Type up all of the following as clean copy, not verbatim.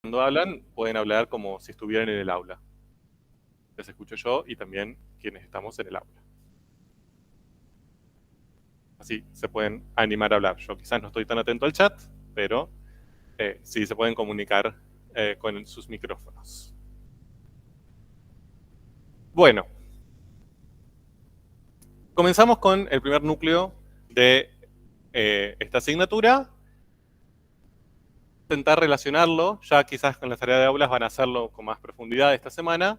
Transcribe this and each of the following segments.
Cuando hablan, pueden hablar como si estuvieran en el aula. Les escucho yo y también quienes estamos en el aula. Así se pueden animar a hablar. Yo quizás no estoy tan atento al chat, pero sí se pueden comunicar con sus micrófonos. Bueno, comenzamos con el primer núcleo de esta asignatura. Intentar relacionarlo, ya quizás con la tarea de aulas van a hacerlo con más profundidad esta semana.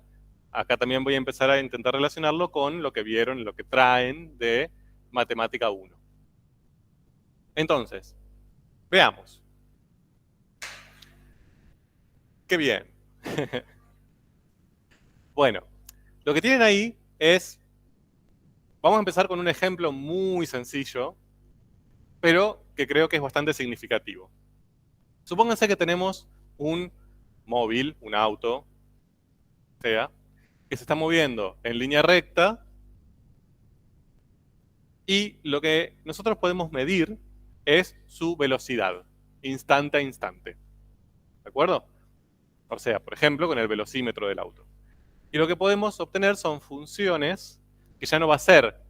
Acá también voy a empezar a intentar relacionarlo con lo que vieron, lo que traen de Matemática 1. Entonces, veamos. Qué bien. Bueno, lo que tienen ahí es, vamos a empezar con un ejemplo muy sencillo, pero que creo que es bastante significativo. Supónganse que tenemos un móvil, un auto, sea, que se está moviendo en línea recta y lo que nosotros podemos medir es su velocidad, instante a instante. ¿De acuerdo? O sea, por ejemplo, con el velocímetro del auto. Y lo que podemos obtener son funciones que ya no va a ser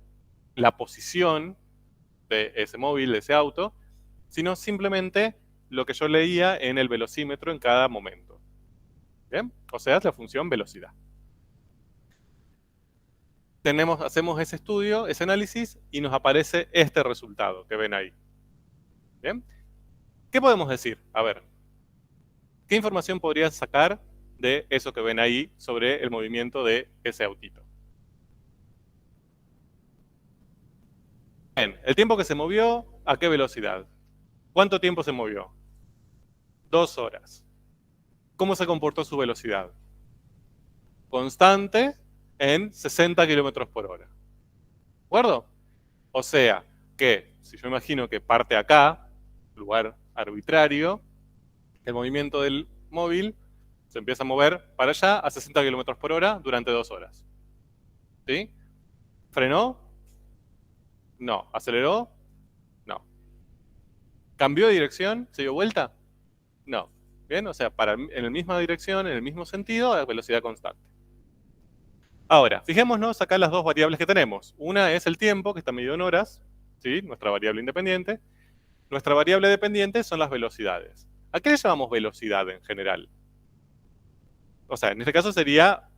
la posición de ese móvil, de ese auto, sino simplemente lo que yo leía en el velocímetro en cada momento. ¿Bien? O sea, es la función velocidad. Hacemos ese estudio, ese análisis, y nos aparece este resultado que ven ahí. ¿Bien? ¿Qué podemos decir? A ver, ¿qué información podrían sacar de eso que ven ahí sobre el movimiento de ese autito? Bien, el tiempo que se movió, ¿a qué velocidad? ¿Cuánto tiempo se movió? 2 horas. ¿Cómo se comportó su velocidad? Constante en 60 kilómetros por hora. ¿De acuerdo? O sea, que si yo imagino que parte acá, lugar arbitrario, el movimiento del móvil se empieza a mover para allá a 60 kilómetros por hora durante 2 horas. ¿Sí? ¿Frenó? No. ¿Aceleró? No. ¿Cambió de dirección? ¿Se dio vuelta? No. Bien, o sea, en la misma dirección, en el mismo sentido, a velocidad constante. Ahora, fijémonos acá las dos variables que tenemos. Una es el tiempo, que está medido en horas, ¿sí? Nuestra variable independiente. Nuestra variable dependiente son las velocidades. ¿A qué le llamamos velocidad en general? O sea, en este caso sería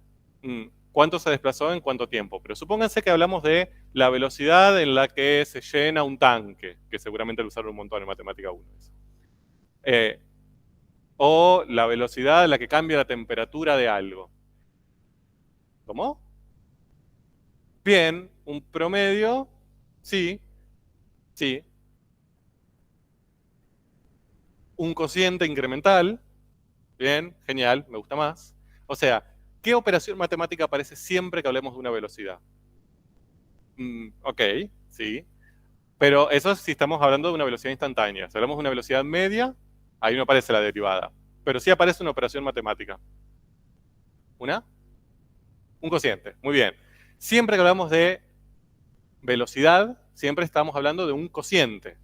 cuánto se desplazó en cuánto tiempo. Pero supónganse que hablamos de la velocidad en la que se llena un tanque, que seguramente lo usaron un montón en Matemática 1. O la velocidad en la que cambia la temperatura de algo. ¿Cómo? Bien, un promedio, sí, sí. Un cociente incremental, bien, genial, me gusta más. O sea, ¿qué operación matemática aparece siempre que hablemos de una velocidad? Ok, sí. Pero eso es si estamos hablando de una velocidad instantánea. Si hablamos de una velocidad media, ahí no aparece la derivada. Pero sí aparece una operación matemática. ¿Una? Un cociente, muy bien. Siempre que hablamos de velocidad, siempre estamos hablando de un cociente.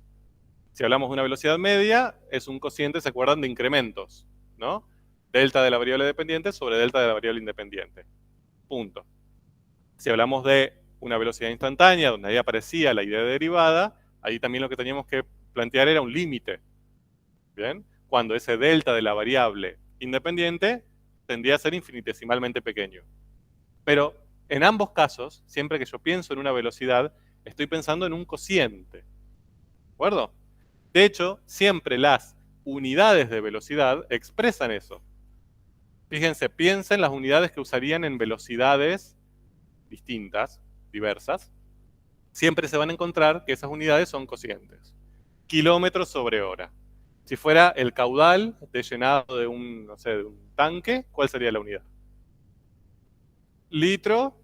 Si hablamos de una velocidad media, es un cociente, ¿se acuerdan? De incrementos, ¿no? Delta de la variable dependiente sobre delta de la variable independiente. Punto. Si hablamos de una velocidad instantánea, donde ahí aparecía la idea de derivada, ahí también lo que teníamos que plantear era un límite. ¿Bien? Cuando ese delta de la variable independiente tendría a ser infinitesimalmente pequeño. Pero en ambos casos, siempre que yo pienso en una velocidad, estoy pensando en un cociente. ¿De acuerdo? De hecho, siempre las unidades de velocidad expresan eso. Fíjense, piensen las unidades que usarían en velocidades distintas, diversas. Siempre se van a encontrar que esas unidades son cocientes. Kilómetros sobre hora. Si fuera el caudal de llenado de un, no sé, de un tanque, ¿cuál sería la unidad? Litro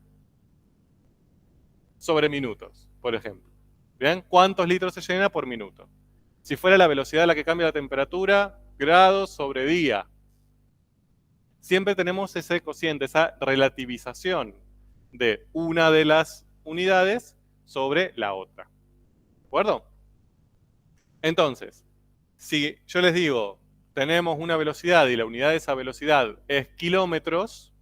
sobre minutos, por ejemplo. ¿Bien? ¿Cuántos litros se llena por minuto? Si fuera la velocidad a la que cambia la temperatura, grados sobre día. Siempre tenemos ese cociente, esa relativización de una de las unidades sobre la otra. ¿De acuerdo? Entonces, si yo les digo tenemos una velocidad y la unidad de esa velocidad es kilómetros,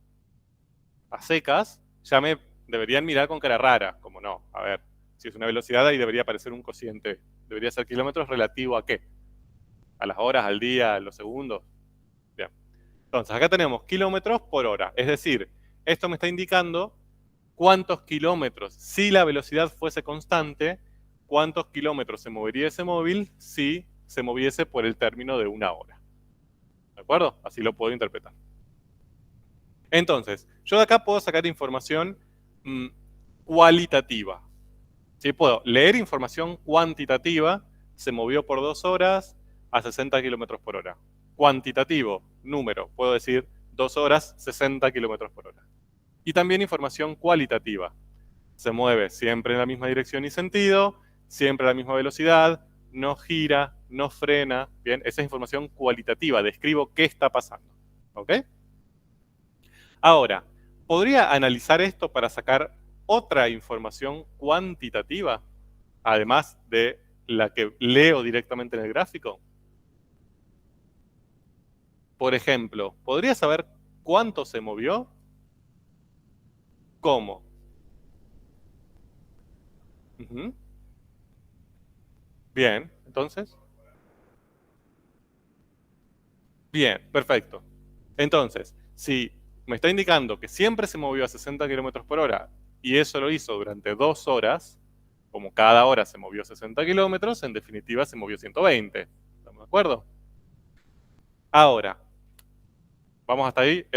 a secas, ya me deberían mirar con cara rara, como no, a ver, si es una velocidad ahí debería aparecer un cociente, debería ser kilómetros relativo a qué, a las horas, al día, a los segundos. Bien, entonces acá tenemos kilómetros por hora, es decir, esto me está indicando cuántos kilómetros, si la velocidad fuese constante, cuántos kilómetros se movería ese móvil si se moviese por el término de una hora. ¿De acuerdo? Así lo puedo interpretar. Entonces, yo de acá puedo sacar información cualitativa. ¿Sí? Puedo leer información cuantitativa, se movió por 2 horas a 60 kilómetros por hora. Cuantitativo, número, puedo decir 2 horas, 60 kilómetros por hora. Y también información cualitativa. Se mueve siempre en la misma dirección y sentido, siempre a la misma velocidad, no gira, no frena. Bien, esa es información cualitativa, describo qué está pasando. ¿Ok? Ahora, ¿podría analizar esto para sacar otra información cuantitativa, además de la que leo directamente en el gráfico? Por ejemplo, ¿podría saber cuánto se movió? ¿Cómo? Uh-huh. Bien, entonces. Bien, perfecto. Entonces, si me está indicando que siempre se movió a 60 kilómetros por hora y eso lo hizo durante 2 horas, como cada hora se movió 60 kilómetros, en definitiva se movió 120. ¿Estamos de acuerdo? Ahora, vamos hasta ahí.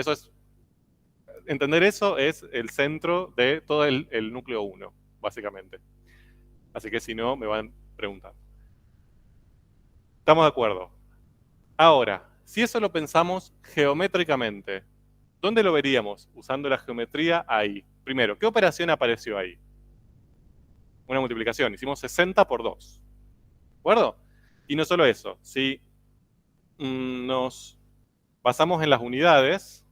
Entender eso es el centro de todo el núcleo 1, básicamente. Así que si no, me van preguntando. ¿Estamos de acuerdo? Ahora, si eso lo pensamos geométricamente, ¿dónde lo veríamos? Usando la geometría ahí. Primero, ¿qué operación apareció ahí? Una multiplicación. Hicimos 60 por 2. ¿De acuerdo? Y no solo eso. Si nos basamos en las unidades,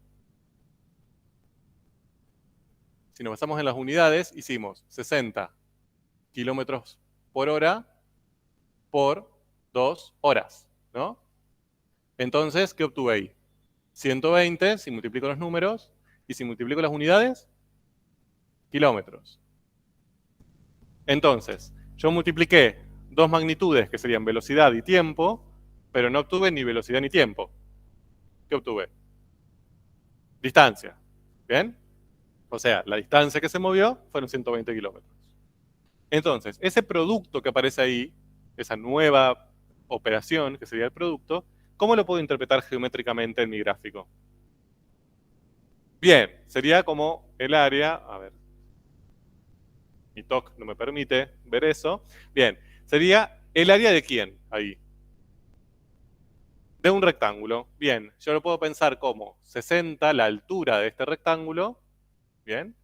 hicimos 60 kilómetros por hora por 2 horas, ¿no? Entonces, ¿qué obtuve ahí? 120, si multiplico los números, y si multiplico las unidades, kilómetros. Entonces, yo multipliqué dos magnitudes que serían velocidad y tiempo, pero no obtuve ni velocidad ni tiempo. ¿Qué obtuve? Distancia. ¿Bien? O sea, la distancia que se movió fueron 120 kilómetros. Entonces, ese producto que aparece ahí, esa nueva operación que sería el producto, ¿cómo lo puedo interpretar geométricamente en mi gráfico? Bien, sería como el área, a ver, mi TOC no me permite ver eso. Bien, sería el área de quién ahí. De un rectángulo. Bien, yo lo puedo pensar como 60, la altura de este rectángulo, bien,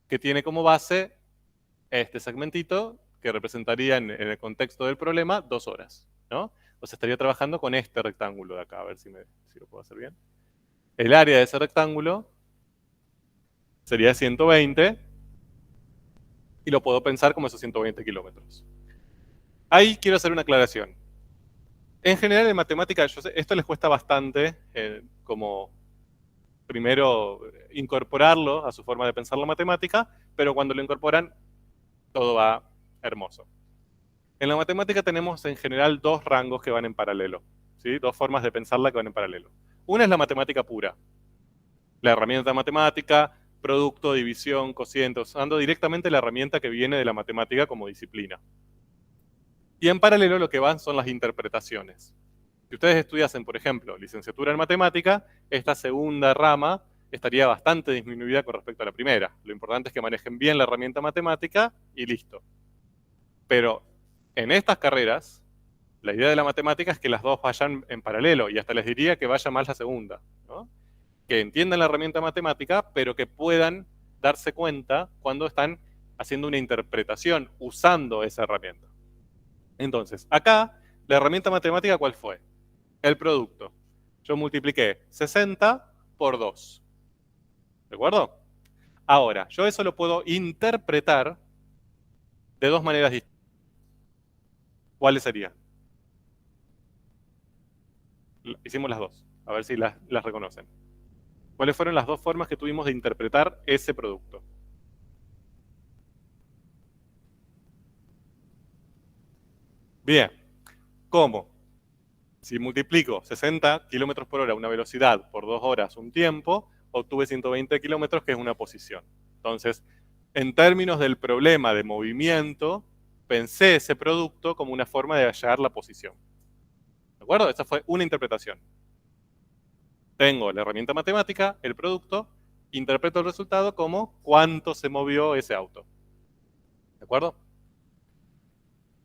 que tiene como base este segmentito que representaría en el contexto del problema 2 horas, ¿no? O sea, estaría trabajando con este rectángulo de acá, a ver si lo puedo hacer bien. El área de ese rectángulo sería 120 y lo puedo pensar como esos 120 kilómetros. Ahí quiero hacer una aclaración. En general en matemática, yo sé, esto les cuesta bastante como primero incorporarlo a su forma de pensar la matemática, pero cuando lo incorporan todo va hermoso. En la matemática tenemos en general dos rangos que van en paralelo, ¿sí? Dos formas de pensarla que van en paralelo. Una es la matemática pura, la herramienta matemática, producto, división, cociente, usando directamente la herramienta que viene de la matemática como disciplina. Y en paralelo lo que van son las interpretaciones. Si ustedes estudiasen, por ejemplo, licenciatura en matemática, esta segunda rama estaría bastante disminuida con respecto a la primera. Lo importante es que manejen bien la herramienta matemática y listo. Pero en estas carreras, la idea de la matemática es que las dos vayan en paralelo y hasta les diría que vaya más la segunda, ¿no? Que entiendan la herramienta matemática, pero que puedan darse cuenta cuando están haciendo una interpretación usando esa herramienta. Entonces, acá, la herramienta matemática, ¿cuál fue? El producto. Yo multipliqué 60 por 2. ¿De acuerdo? Ahora, yo eso lo puedo interpretar de dos maneras distintas. ¿Cuáles serían? Hicimos las dos, a ver si las reconocen. ¿Cuáles fueron las dos formas que tuvimos de interpretar ese producto? Bien, ¿cómo? Si multiplico 60 kilómetros por hora una velocidad por 2 horas un tiempo, obtuve 120 kilómetros, que es una posición. Entonces, en términos del problema de movimiento, pensé ese producto como una forma de hallar la posición. ¿De acuerdo? Esa fue una interpretación. Tengo la herramienta matemática, el producto, interpreto el resultado como cuánto se movió ese auto. ¿De acuerdo?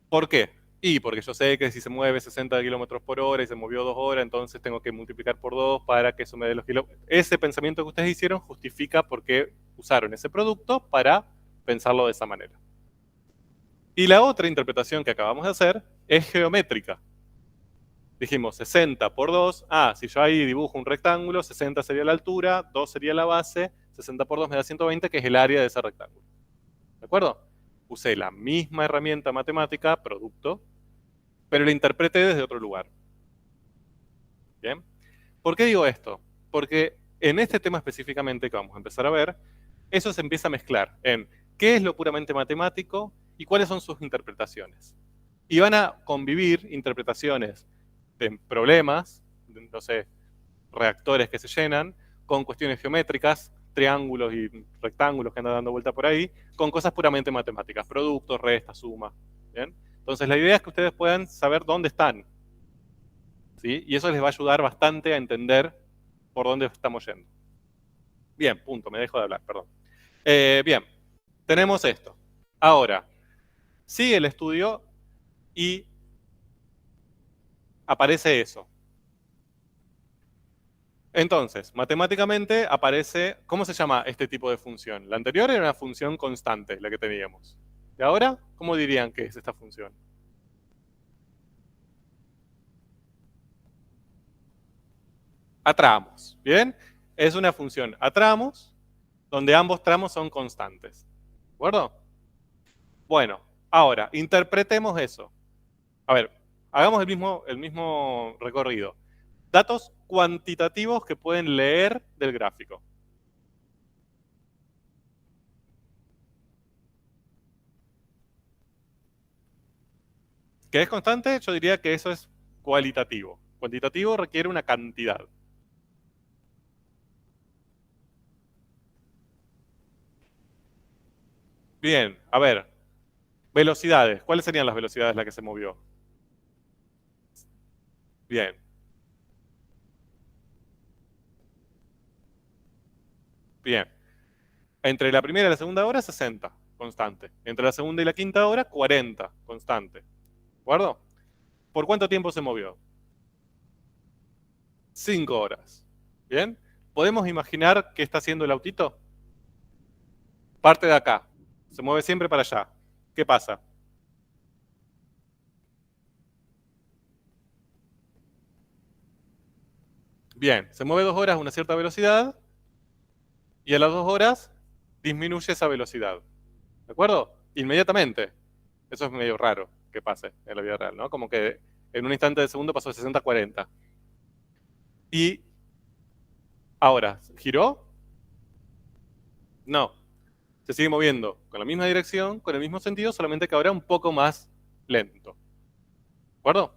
¿Por qué? Y porque yo sé que si se mueve 60 kilómetros por hora y se movió 2 horas, entonces tengo que multiplicar por 2 para que eso me dé los kilómetros. Ese pensamiento que ustedes hicieron justifica por qué usaron ese producto para pensarlo de esa manera. Y la otra interpretación que acabamos de hacer es geométrica. Dijimos 60 por 2, si yo ahí dibujo un rectángulo, 60 sería la altura, 2 sería la base, 60 por 2 me da 120, que es el área de ese rectángulo. ¿De acuerdo? Usé la misma herramienta matemática, producto, pero la interpreté desde otro lugar. ¿Bien? ¿Por qué digo esto? Porque en este tema específicamente que vamos a empezar a ver, eso se empieza a mezclar en qué es lo puramente matemático y cuáles son sus interpretaciones. Y van a convivir interpretaciones de problemas, no sé, reactores que se llenan, con cuestiones geométricas, triángulos y rectángulos que andan dando vuelta por ahí, con cosas puramente matemáticas, productos, restas, sumas. ¿Bien? Entonces la idea es que ustedes puedan saber dónde están, ¿sí? Y eso les va a ayudar bastante a entender por dónde estamos yendo. Bien, punto, me dejo de hablar, perdón. Bien, tenemos esto. Ahora, sigue el estudio y aparece eso. Entonces, matemáticamente aparece, ¿cómo se llama este tipo de función? La anterior era una función constante, la que teníamos. ¿Y ahora, cómo dirían que es esta función? A tramos, ¿bien? Es una función a tramos, donde ambos tramos son constantes. ¿De acuerdo? Bueno, ahora, interpretemos eso. A ver, hagamos el mismo recorrido. Datos cuantitativos que pueden leer del gráfico. ¿Qué es constante? Yo diría que eso es cualitativo. Cuantitativo requiere una cantidad. Bien, a ver. Velocidades. ¿Cuáles serían las velocidades en las que se movió? Bien. Bien. Entre la primera y la segunda hora, 60, constante. Entre la segunda y la quinta hora, 40, constante. ¿De acuerdo? ¿Por cuánto tiempo se movió? 5 horas. Bien. ¿Podemos imaginar qué está haciendo el autito? Parte de acá. Se mueve siempre para allá. ¿Qué pasa? Bien, se mueve 2 horas a una cierta velocidad y a las 2 horas disminuye esa velocidad. ¿De acuerdo? Inmediatamente. Eso es medio raro que pase en la vida real, ¿no? Como que en un instante de segundo pasó de 60 a 40. Y ahora, ¿giró? No. Se sigue moviendo con la misma dirección, con el mismo sentido, solamente que ahora un poco más lento. ¿De acuerdo?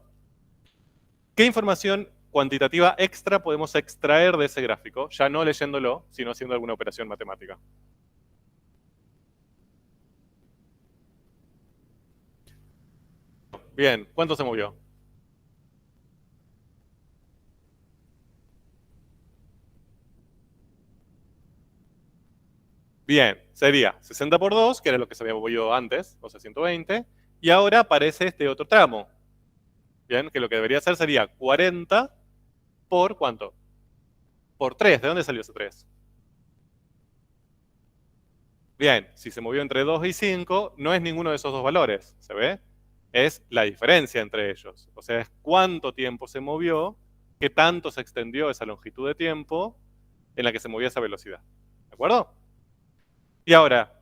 ¿Qué información cuantitativa extra podemos extraer de ese gráfico? Ya no leyéndolo, sino haciendo alguna operación matemática. Bien, ¿cuánto se movió? Bien, sería 60 por 2, que era lo que se había movido antes, o sea, 120, y ahora aparece este otro tramo. Bien, que lo que debería hacer sería 40 por ¿cuánto? Por 3. ¿De dónde salió ese 3? Bien, si se movió entre 2 y 5, no es ninguno de esos dos valores, ¿se ve? Es la diferencia entre ellos. O sea, es cuánto tiempo se movió, qué tanto se extendió esa longitud de tiempo en la que se movía esa velocidad. ¿De acuerdo? Y ahora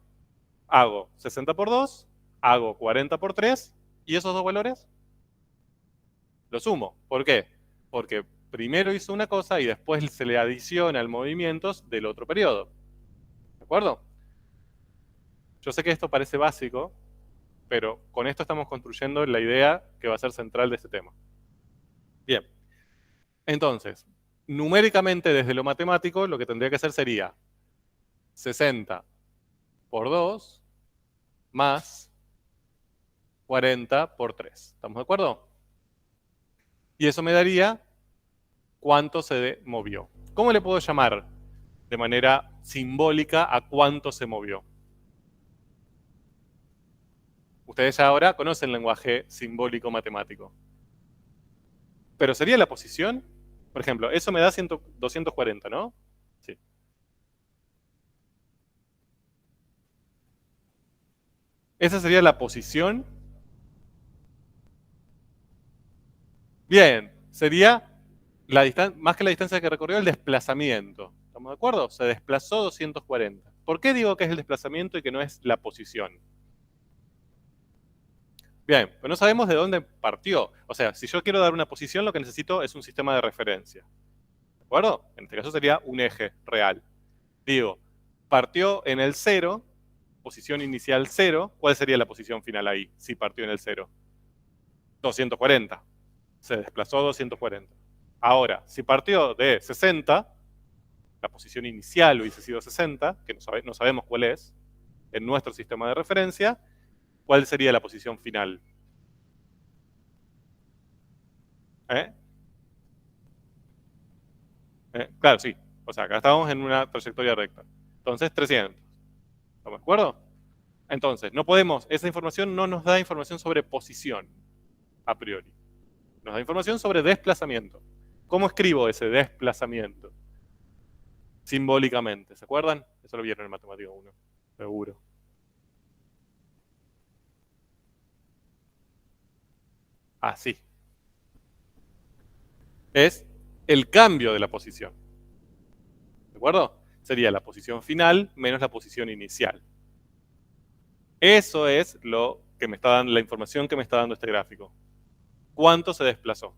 hago 60 por 2, hago 40 por 3, y esos dos valores los sumo. ¿Por qué? Porque primero hizo una cosa y después se le adiciona el movimientos del otro periodo. ¿De acuerdo? Yo sé que esto parece básico, pero con esto estamos construyendo la idea que va a ser central de este tema. Bien. Entonces, numéricamente desde lo matemático, lo que tendría que hacer sería 60 por 2 más 40 por 3. ¿Estamos de acuerdo? Y eso me daría cuánto se movió. ¿Cómo le puedo llamar de manera simbólica a cuánto se movió? Ustedes ya ahora conocen el lenguaje simbólico matemático. Pero sería la posición, por ejemplo, eso me da 240, ¿no? Sí. Esa sería la posición. Bien, sería la distancia, más que la distancia que recorrió, el desplazamiento. ¿Estamos de acuerdo? Se desplazó 240. ¿Por qué digo que es el desplazamiento y que no es la posición? Bien, pues no sabemos de dónde partió. O sea, si yo quiero dar una posición, lo que necesito es un sistema de referencia. ¿De acuerdo? En este caso sería un eje real. Digo, partió en el 0, posición inicial 0. ¿Cuál sería la posición final ahí, si partió en el 0? 240. Se desplazó 240. Ahora, si partió de 60, la posición inicial hubiese sido 60, que no sabemos cuál es, en nuestro sistema de referencia, ¿cuál sería la posición final? ¿Eh? Claro, sí. O sea, acá estamos en una trayectoria recta. Entonces, 300. ¿Estamos de acuerdo? Entonces, no podemos, esa información no nos da información sobre posición, a priori. Nos da información sobre desplazamiento. ¿Cómo escribo ese desplazamiento? Simbólicamente, ¿se acuerdan? Eso lo vieron en Matemática 1, seguro. Así. Es el cambio de la posición. ¿De acuerdo? Sería la posición final menos la posición inicial. Eso es lo que me está dando, la información que me está dando este gráfico. ¿Cuánto se desplazó?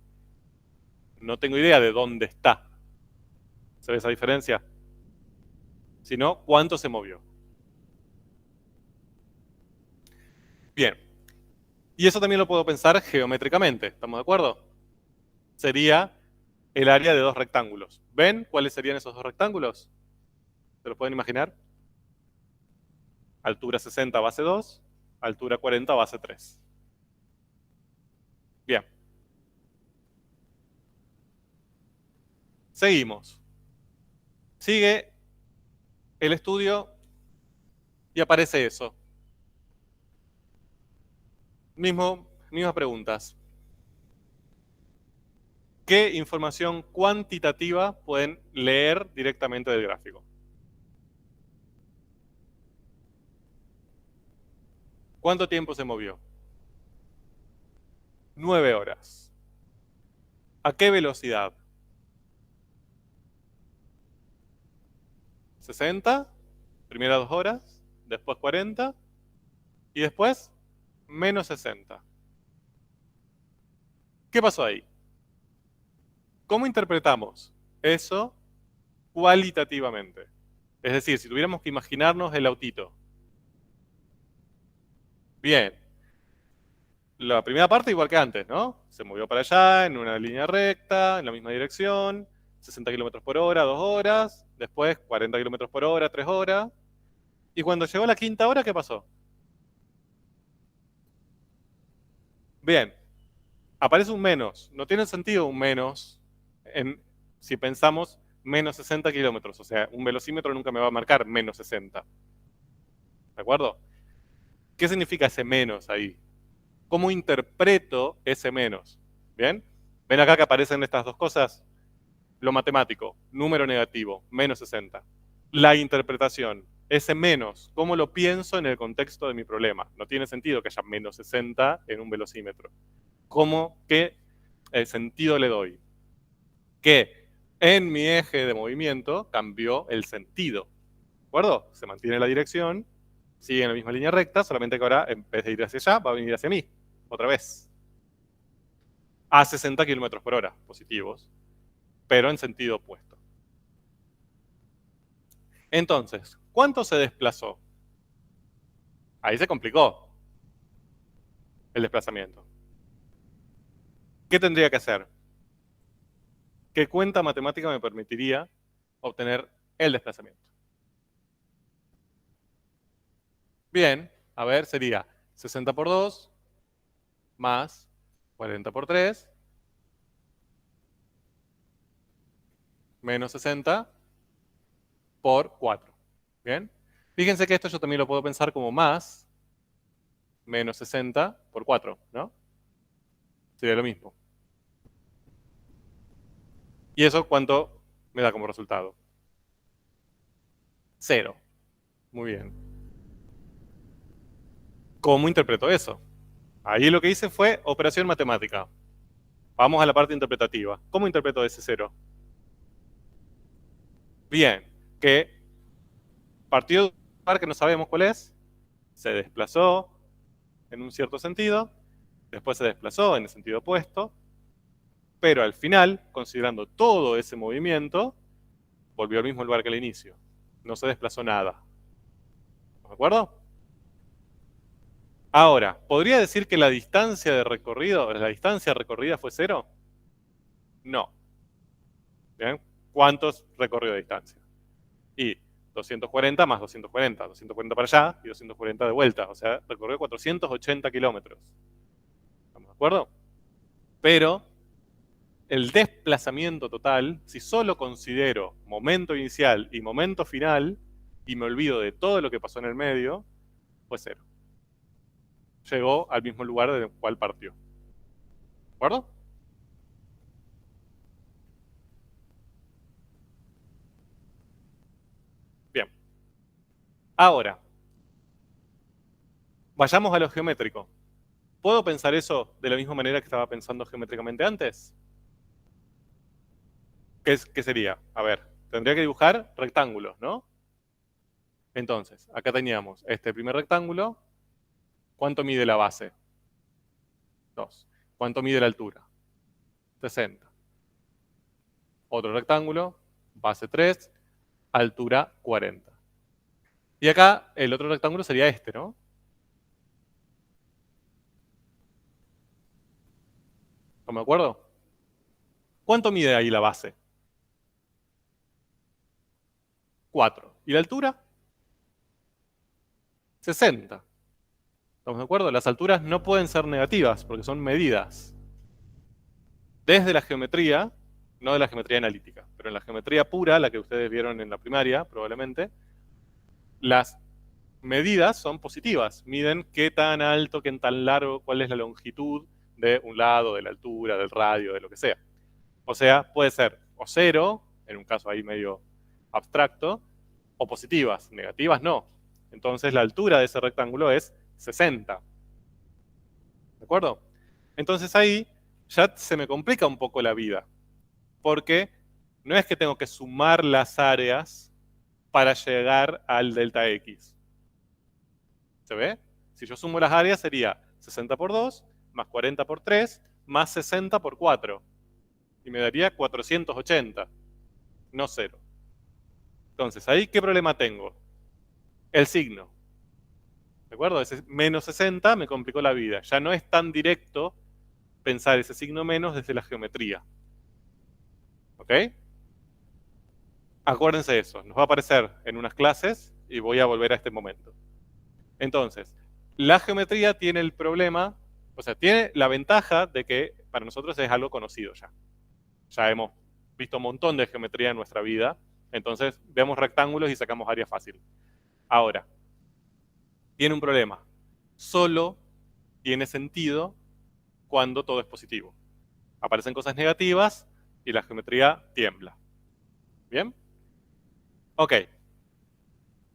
No tengo idea de dónde está. ¿Se ve esa diferencia? Sino, ¿cuánto se movió? Bien. Y eso también lo puedo pensar geométricamente. ¿Estamos de acuerdo? Sería el área de dos rectángulos. ¿Ven cuáles serían esos dos rectángulos? ¿Se lo pueden imaginar? Altura 60, base 2. Altura 40, base 3. Bien. Seguimos. Sigue el estudio y aparece eso. Mismas preguntas. ¿Qué información cuantitativa pueden leer directamente del gráfico? ¿Cuánto tiempo se movió? 9 horas. ¿A qué velocidad? 60, primeras 2 horas, después 40 y después menos 60. ¿Qué pasó ahí? ¿Cómo interpretamos eso cualitativamente? Es decir, si tuviéramos que imaginarnos el autito. Bien. La primera parte igual que antes, ¿no? Se movió para allá, en una línea recta, en la misma dirección, 60 kilómetros por hora, 2 horas, después 40 kilómetros por hora, 3 horas. Y cuando llegó la quinta hora, ¿qué pasó? Bien, aparece un menos. No tiene sentido un menos si pensamos menos 60 kilómetros. O sea, un velocímetro nunca me va a marcar menos 60. ¿De acuerdo? ¿Qué significa ese menos ahí? ¿Cómo interpreto ese menos? ¿Bien? ¿Ven acá que aparecen estas dos cosas? Lo matemático, número negativo, menos 60. La interpretación, ese menos, ¿cómo lo pienso en el contexto de mi problema? No tiene sentido que haya menos 60 en un velocímetro. ¿Qué sentido le doy? Que en mi eje de movimiento cambió el sentido. ¿De acuerdo? Se mantiene la dirección, sigue en la misma línea recta, solamente que ahora en vez de ir hacia allá, va a venir hacia mí. Otra vez. A 60 kilómetros por hora, positivos. pero en sentido opuesto. Entonces, ¿cuánto se desplazó? Ahí se complicó el desplazamiento. ¿Qué tendría que hacer? ¿Qué cuenta matemática me permitiría obtener el desplazamiento? Bien, a ver, sería 60 por 2 más 40 por 3 menos 60 por 4. Bien, fíjense que esto yo también lo puedo pensar como más menos 60 por 4, ¿no? Sería lo mismo. ¿Y eso cuánto me da como resultado? 0. Muy bien. ¿Cómo interpreto eso? Ahí lo que hice fue operación matemática. Vamos a la parte interpretativa. ¿Cómo interpreto ese 0? Bien, que partió de un lugar que no sabemos cuál es, se desplazó en un cierto sentido, después se desplazó en el sentido opuesto, pero al final, considerando todo ese movimiento, volvió al mismo lugar que al inicio. No se desplazó nada. ¿De acuerdo? Ahora, ¿podría decir que la distancia recorrida fue 0? No. ¿Bien? ¿Cuántos recorrió de distancia? Y 240 más 240, 240 para allá y 240 de vuelta, o sea, recorrió 480 kilómetros. ¿Estamos de acuerdo? Pero el desplazamiento total, si solo considero momento inicial y momento final, y me olvido de todo lo que pasó en el medio, fue 0. Llegó al mismo lugar del cual partió. ¿De acuerdo? Bien. Ahora, vayamos a lo geométrico. ¿Puedo pensar eso de la misma manera que estaba pensando geométricamente antes? ¿Qué sería? A ver, tendría que dibujar rectángulos, ¿no? Entonces, acá teníamos este primer rectángulo. ¿Cuánto mide la base? 2. ¿Cuánto mide la altura? 60. Otro rectángulo, base 3, altura 40. Y acá el otro rectángulo sería este, ¿no? ¿No me acuerdo? ¿Cuánto mide ahí la base? 4. ¿Y la altura? 60. ¿Estamos de acuerdo? Las alturas no pueden ser negativas porque son medidas. Desde la geometría, no de la geometría analítica, pero en la geometría pura, la que ustedes vieron en la primaria, probablemente, las medidas son positivas. Miden qué tan alto, qué tan largo, cuál es la longitud de un lado, de la altura, del radio, de lo que sea. O sea, puede ser o 0, en un caso ahí medio abstracto, o positivas. Negativas no. Entonces la altura de ese rectángulo es 60. ¿De acuerdo? Entonces ahí ya se me complica un poco la vida. Porque no es que tengo que sumar las áreas para llegar al delta X. ¿Se ve? Si yo sumo las áreas sería 60 por 2, más 40 por 3, más 60 por 4. Y me daría 480, no 0. Entonces, ¿ahí qué problema tengo? El signo. ¿De acuerdo? Ese menos 60 me complicó la vida. Ya no es tan directo pensar ese signo menos desde la geometría. ¿Ok? Acuérdense de eso. Nos va a aparecer en unas clases y voy a volver a este momento. Entonces, la geometría tiene el problema, o sea, tiene la ventaja de que para nosotros es algo conocido ya. Ya hemos visto un montón de geometría en nuestra vida, entonces vemos rectángulos y sacamos área fácil. Ahora, tiene un problema. Solo tiene sentido cuando todo es positivo. Aparecen cosas negativas y la geometría tiembla. ¿Bien? Ok.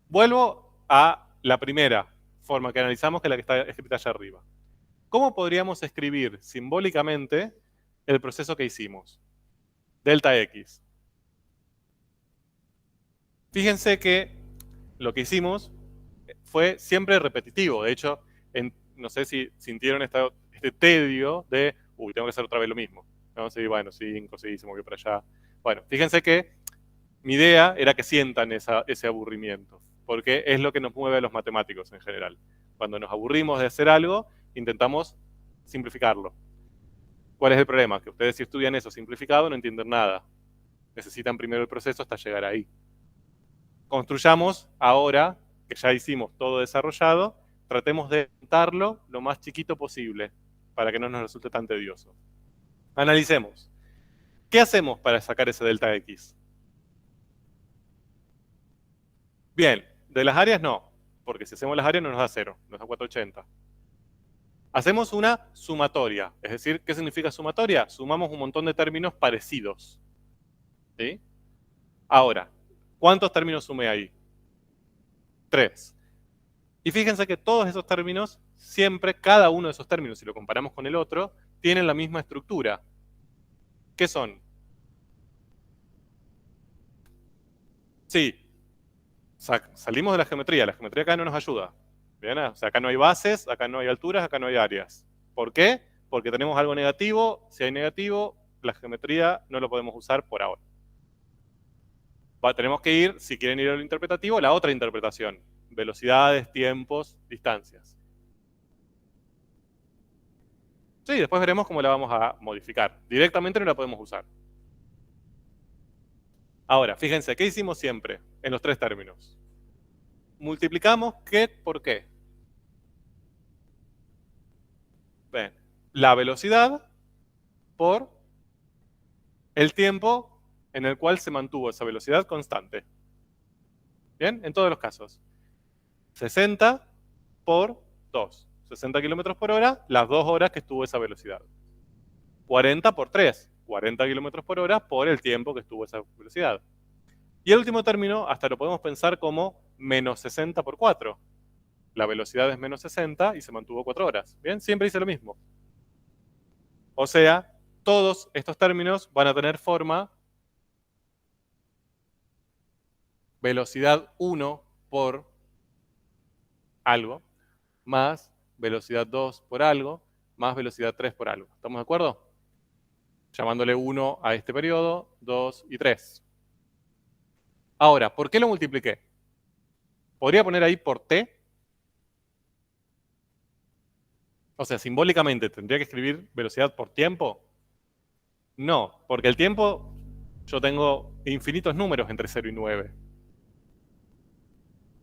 Vuelvo a la primera forma que analizamos, que es la que está escrita allá arriba. ¿Cómo podríamos escribir simbólicamente el proceso que hicimos? Delta X. Fíjense que lo que hicimos fue siempre repetitivo. De hecho, no sé si sintieron este tedio de, tengo que hacer otra vez lo mismo. ¿No? Sí, bueno, 5, sí, se movió para allá. Bueno, fíjense que mi idea era que sientan ese aburrimiento, porque es lo que nos mueve a los matemáticos en general. Cuando nos aburrimos de hacer algo, intentamos simplificarlo. ¿Cuál es el problema? Que ustedes si estudian eso simplificado no entienden nada. Necesitan primero el proceso hasta llegar ahí. Construyamos ahora, que ya hicimos todo desarrollado, tratemos de montarlo lo más chiquito posible, para que no nos resulte tan tedioso. Analicemos. ¿Qué hacemos para sacar ese delta X? Bien, de las áreas no, porque si hacemos las áreas no nos da 0, nos da 480. Hacemos una sumatoria, es decir, ¿qué significa sumatoria? Sumamos un montón de términos parecidos. ¿Sí? Ahora, ¿cuántos términos sumé ahí? 3. Y fíjense que todos esos términos, siempre, cada uno de esos términos, si lo comparamos con el otro, tienen la misma estructura. ¿Qué son? Sí, salimos de la geometría acá no nos ayuda. ¿Bien? O sea, acá no hay bases, acá no hay alturas, acá no hay áreas. ¿Por qué? Porque tenemos algo negativo, si hay negativo, la geometría no lo podemos usar por ahora. Tenemos que ir, si quieren ir a lo interpretativo, la otra interpretación. Velocidades, tiempos, distancias. Sí, después veremos cómo la vamos a modificar. Directamente no la podemos usar. Ahora, fíjense, ¿qué hicimos siempre en los tres términos? Multiplicamos ¿qué por qué? Ven, la velocidad por el tiempo en el cual se mantuvo esa velocidad constante. ¿Bien? En todos los casos. 60 por 2. 60 kilómetros por hora, las 2 horas que estuvo esa velocidad. 40 por 3. 40 kilómetros por hora por el tiempo que estuvo esa velocidad. Y el último término, hasta lo podemos pensar como menos 60 por 4. La velocidad es menos 60 y se mantuvo 4 horas. ¿Bien? Siempre dice lo mismo. O sea, todos estos términos van a tener forma velocidad 1 por algo, más velocidad 2 por algo, más velocidad 3 por algo. ¿Estamos de acuerdo? Llamándole 1 a este periodo, 2 y 3. Ahora, ¿por qué lo multipliqué? ¿Podría poner ahí por t? O sea, simbólicamente, ¿tendría que escribir velocidad por tiempo? No, porque el tiempo, yo tengo infinitos números entre 0 y 9.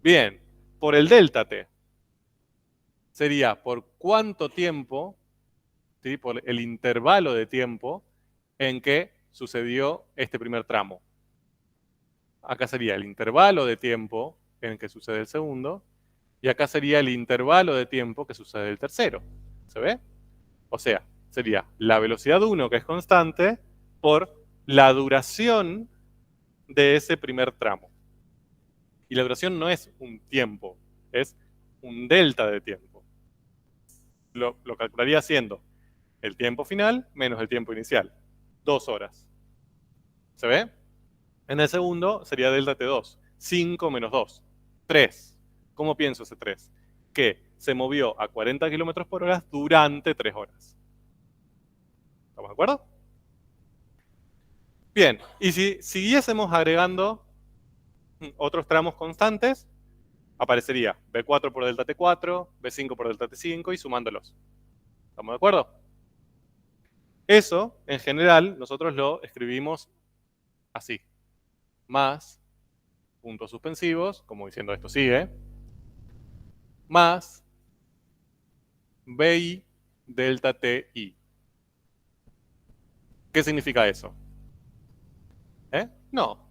Bien, por el delta t. Sería por cuánto tiempo, ¿sí? Por el intervalo de tiempo en que sucedió este primer tramo. Acá sería el intervalo de tiempo en que sucede el segundo, y acá sería el intervalo de tiempo que sucede el tercero. ¿Se ve? O sea, sería la velocidad 1, que es constante, por la duración de ese primer tramo. Y la duración no es un tiempo, es un delta de tiempo. Lo calcularía siendo el tiempo final menos el tiempo inicial. 2 horas. ¿Se ve? En el segundo sería delta T2. 5 menos 2. 3. ¿Cómo pienso ese 3? Que se movió a 40 kilómetros por hora durante 3 horas. ¿Estamos de acuerdo? Bien, y si siguiésemos agregando otros tramos constantes, aparecería B4 por delta T4, B5 por delta T5 y sumándolos. ¿Estamos de acuerdo? Eso, en general, nosotros lo escribimos así. Más puntos suspensivos, como diciendo esto sigue, más BI delta TI. ¿Qué significa eso? No,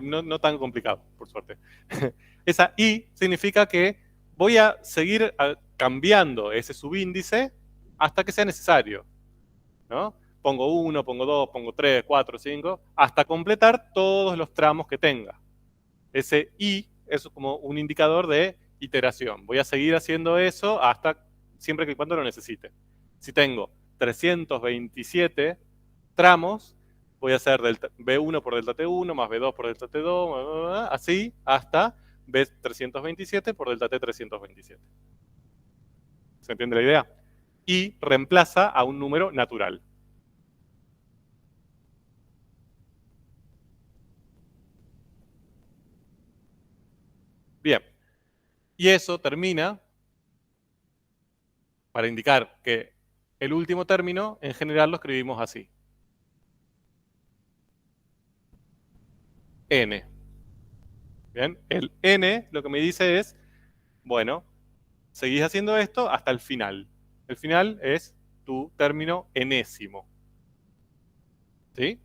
no tan complicado, por suerte. Esa I significa que voy a seguir cambiando ese subíndice hasta que sea necesario, ¿no? Pongo 1, pongo 2, pongo 3, 4, 5, hasta completar todos los tramos que tenga. Ese I es como un indicador de iteración. Voy a seguir haciendo eso hasta siempre que cuando lo necesite. Si tengo 327 tramos, voy a hacer B1 por delta T1 más B2 por delta T2, así hasta B327 por delta T327. ¿Se entiende la idea? Y reemplaza a un número natural. Y eso termina, para indicar que el último término, en general lo escribimos así. N. Bien, el N lo que me dice es, bueno, seguís haciendo esto hasta el final. El final es tu término enésimo. ¿Sí?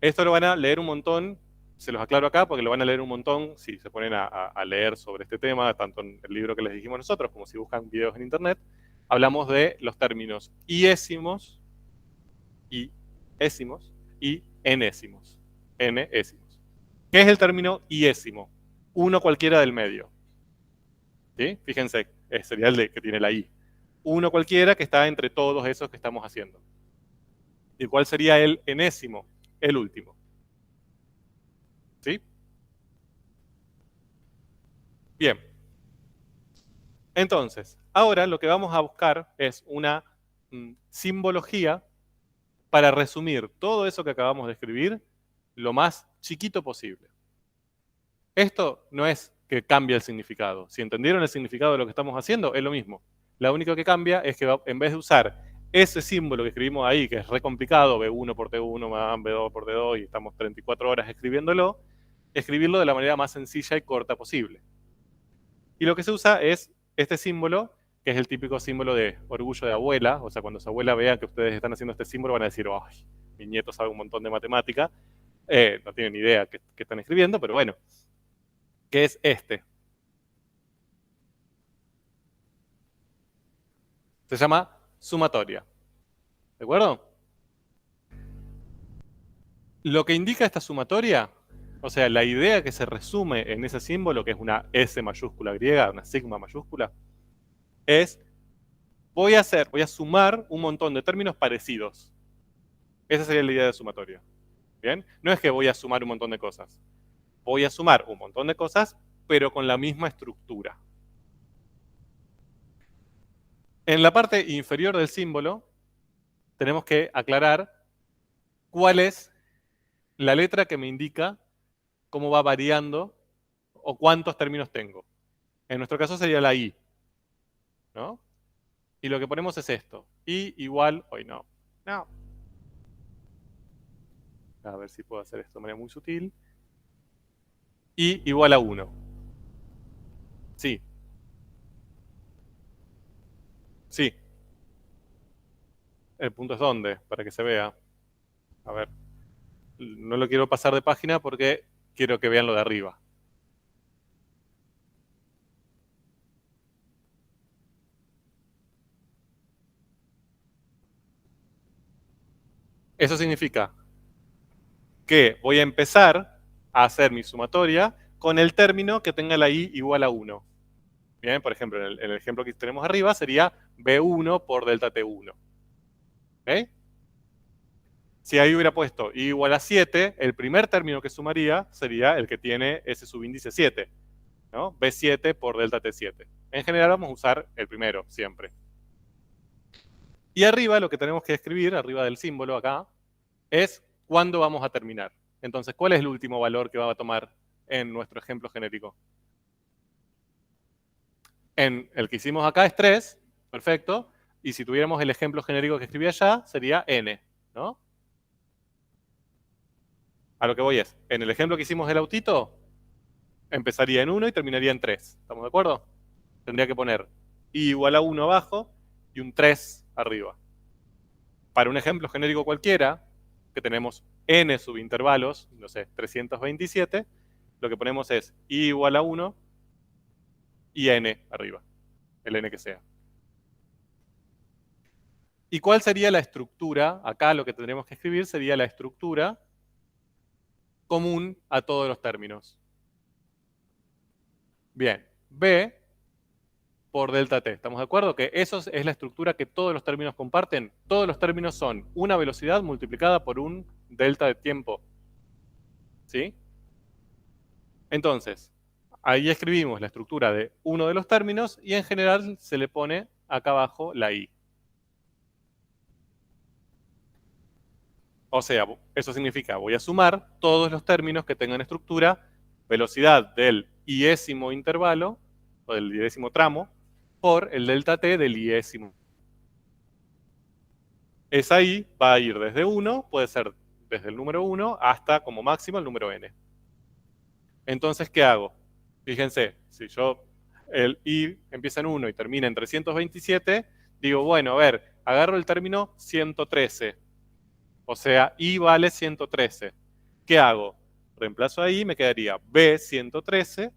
Esto lo van a leer un montón, se los aclaro acá porque lo van a leer un montón si se ponen a leer sobre este tema, tanto en el libro que les dijimos nosotros como si buscan videos en internet. Hablamos de los términos iésimos, iésimos y enésimos. Enésimos. ¿Qué es el término iésimo? Uno cualquiera del medio. ¿Sí? Fíjense, sería el de que tiene la I. Uno cualquiera que está entre todos esos que estamos haciendo. ¿Y cuál sería el enésimo? El último. ¿Sí? Bien. Entonces, ahora lo que vamos a buscar es una simbología para resumir todo eso que acabamos de escribir lo más chiquito posible. Esto no es que cambie el significado. Si entendieron el significado de lo que estamos haciendo, es lo mismo. Lo único que cambia es que en vez de usar ese símbolo que escribimos ahí, que es re complicado, B1 por T1 más B2 por D2, y estamos 34 horas escribiéndolo, escribirlo de la manera más sencilla y corta posible. Y lo que se usa es este símbolo, que es el típico símbolo de orgullo de abuela. O sea, cuando su abuela vea que ustedes están haciendo este símbolo, van a decir, ¡ay, mi nieto sabe un montón de matemática! No tienen ni idea qué están escribiendo, pero bueno, que es este. Se llama sumatoria. ¿De acuerdo? Lo que indica esta sumatoria, o sea, la idea que se resume en ese símbolo, que es una S mayúscula griega, una sigma mayúscula, es voy a sumar un montón de términos parecidos. Esa sería la idea de sumatoria. ¿Bien? No es que voy a sumar un montón de cosas. Voy a sumar un montón de cosas, pero con la misma estructura. En la parte inferior del símbolo, tenemos que aclarar cuál es la letra que me indica cómo va variando o cuántos términos tengo. En nuestro caso sería la I, ¿no? Y lo que ponemos es esto. I igual, hoy no. No. A ver si puedo hacer esto de manera muy sutil. I igual a 1. Sí. Sí. El punto es dónde, para que se vea. A ver. No lo quiero pasar de página porque quiero que vean lo de arriba. Eso significa que voy a empezar a hacer mi sumatoria con el término que tenga la I igual a 1. Bien, por ejemplo, en el ejemplo que tenemos arriba sería B1 por delta T1. ¿Ok? Si ahí hubiera puesto I igual a 7, el primer término que sumaría sería el que tiene ese subíndice 7, ¿no? B7 por delta T7. En general vamos a usar el primero, siempre. Y arriba lo que tenemos que escribir, arriba del símbolo acá, es cuándo vamos a terminar. Entonces, ¿cuál es el último valor que va a tomar en nuestro ejemplo genérico? En el que hicimos acá es 3, perfecto. Y si tuviéramos el ejemplo genérico que escribí allá, sería n, ¿no? A lo que voy es, en el ejemplo que hicimos del autito, empezaría en 1 y terminaría en 3. ¿Estamos de acuerdo? Tendría que poner i igual a 1 abajo y un 3 arriba. Para un ejemplo genérico cualquiera, que tenemos n subintervalos, no sé, 327, lo que ponemos es i igual a 1 y n arriba, el n que sea. ¿Y cuál sería la estructura? Acá lo que tendremos que escribir sería la estructura común a todos los términos. Bien, B por delta T. ¿Estamos de acuerdo? Que eso es la estructura que todos los términos comparten. Todos los términos son una velocidad multiplicada por un delta de tiempo. ¿Sí? Entonces, ahí escribimos la estructura de uno de los términos y en general se le pone acá abajo la I. O sea, eso significa, voy a sumar todos los términos que tengan estructura, velocidad del iésimo intervalo, o del 10º tramo, por el delta t del 10º. Esa i va a ir desde 1, puede ser desde el número 1 hasta como máximo el número n. Entonces, ¿qué hago? Fíjense, si yo el i empieza en 1 y termina en 327, digo, bueno, a ver, agarro el término 113. O sea, i vale 113. ¿Qué hago? Reemplazo ahí, me quedaría b113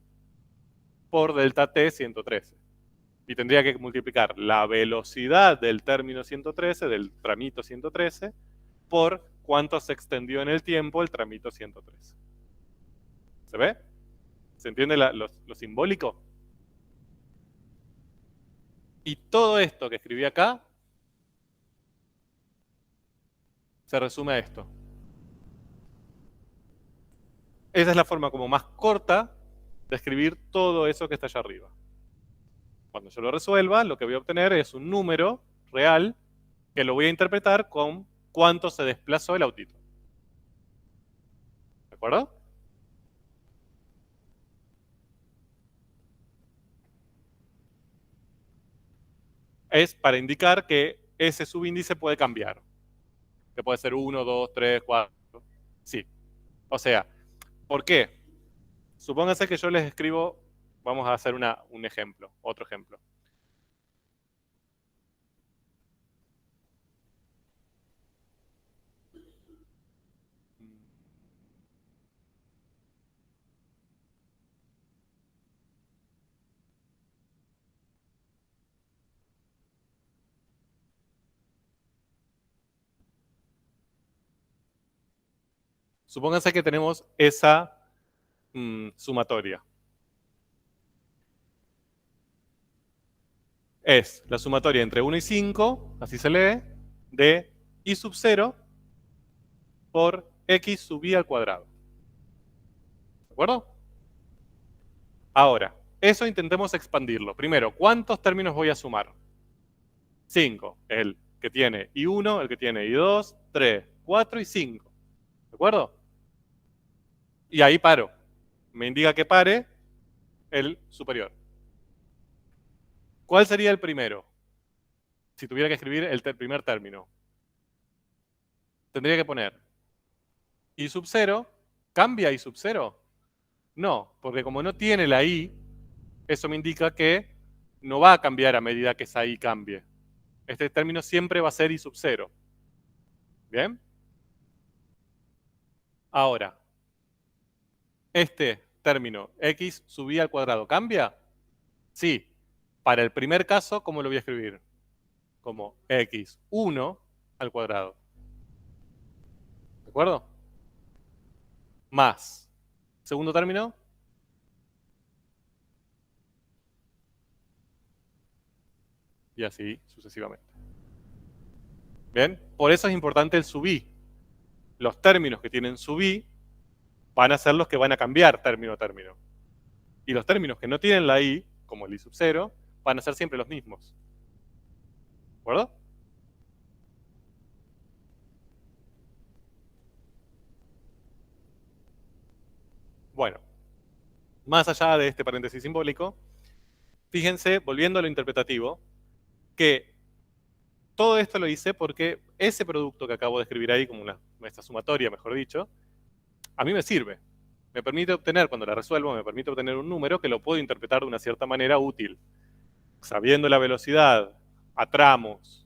por delta t 113. Y tendría que multiplicar la velocidad del término 113, del tramito 113, por cuánto se extendió en el tiempo el tramito 113. ¿Se ve? ¿Se entiende lo simbólico? Y todo esto que escribí acá se resume a esto. Esa es la forma como más corta de escribir todo eso que está allá arriba. Cuando yo lo resuelva, lo que voy a obtener es un número real que lo voy a interpretar con cuánto se desplazó el autito. ¿De acuerdo? Es para indicar que ese subíndice puede cambiar. Que puede ser 1, 2, 3, 4. Sí. O sea, ¿por qué? Supónganse que yo les escribo, vamos a hacer un ejemplo, otro ejemplo. Supónganse que tenemos esa sumatoria. Es la sumatoria entre 1 y 5, así se lee, de i sub 0 por x sub i al cuadrado. ¿De acuerdo? Ahora, eso intentemos expandirlo. Primero, ¿cuántos términos voy a sumar? 5. El que tiene i1, el que tiene i2, 3, 4 y 5. ¿De acuerdo? Y ahí paro. Me indica que pare el superior. ¿Cuál sería el primero? Si tuviera que escribir el primer término. Tendría que poner i sub 0. ¿Cambia i sub 0? No, porque como no tiene la i, eso me indica que no va a cambiar a medida que esa i cambie. Este término siempre va a ser i sub 0. ¿Bien? Ahora, este término x sub i al cuadrado, ¿cambia? Sí. Para el primer caso, ¿cómo lo voy a escribir? Como x1 al cuadrado. ¿De acuerdo? Más. Segundo término. Y así sucesivamente. ¿Bien? Por eso es importante el sub i. Los términos que tienen sub i van a ser los que van a cambiar término a término. Y los términos que no tienen la i, como el i sub 0, van a ser siempre los mismos. ¿De acuerdo? Bueno, más allá de este paréntesis simbólico, fíjense, volviendo a lo interpretativo, que todo esto lo hice porque ese producto que acabo de escribir ahí, como esta sumatoria, mejor dicho, a mí me sirve. Me permite obtener, cuando la resuelvo, me permite obtener un número que lo puedo interpretar de una cierta manera útil. Sabiendo la velocidad a tramos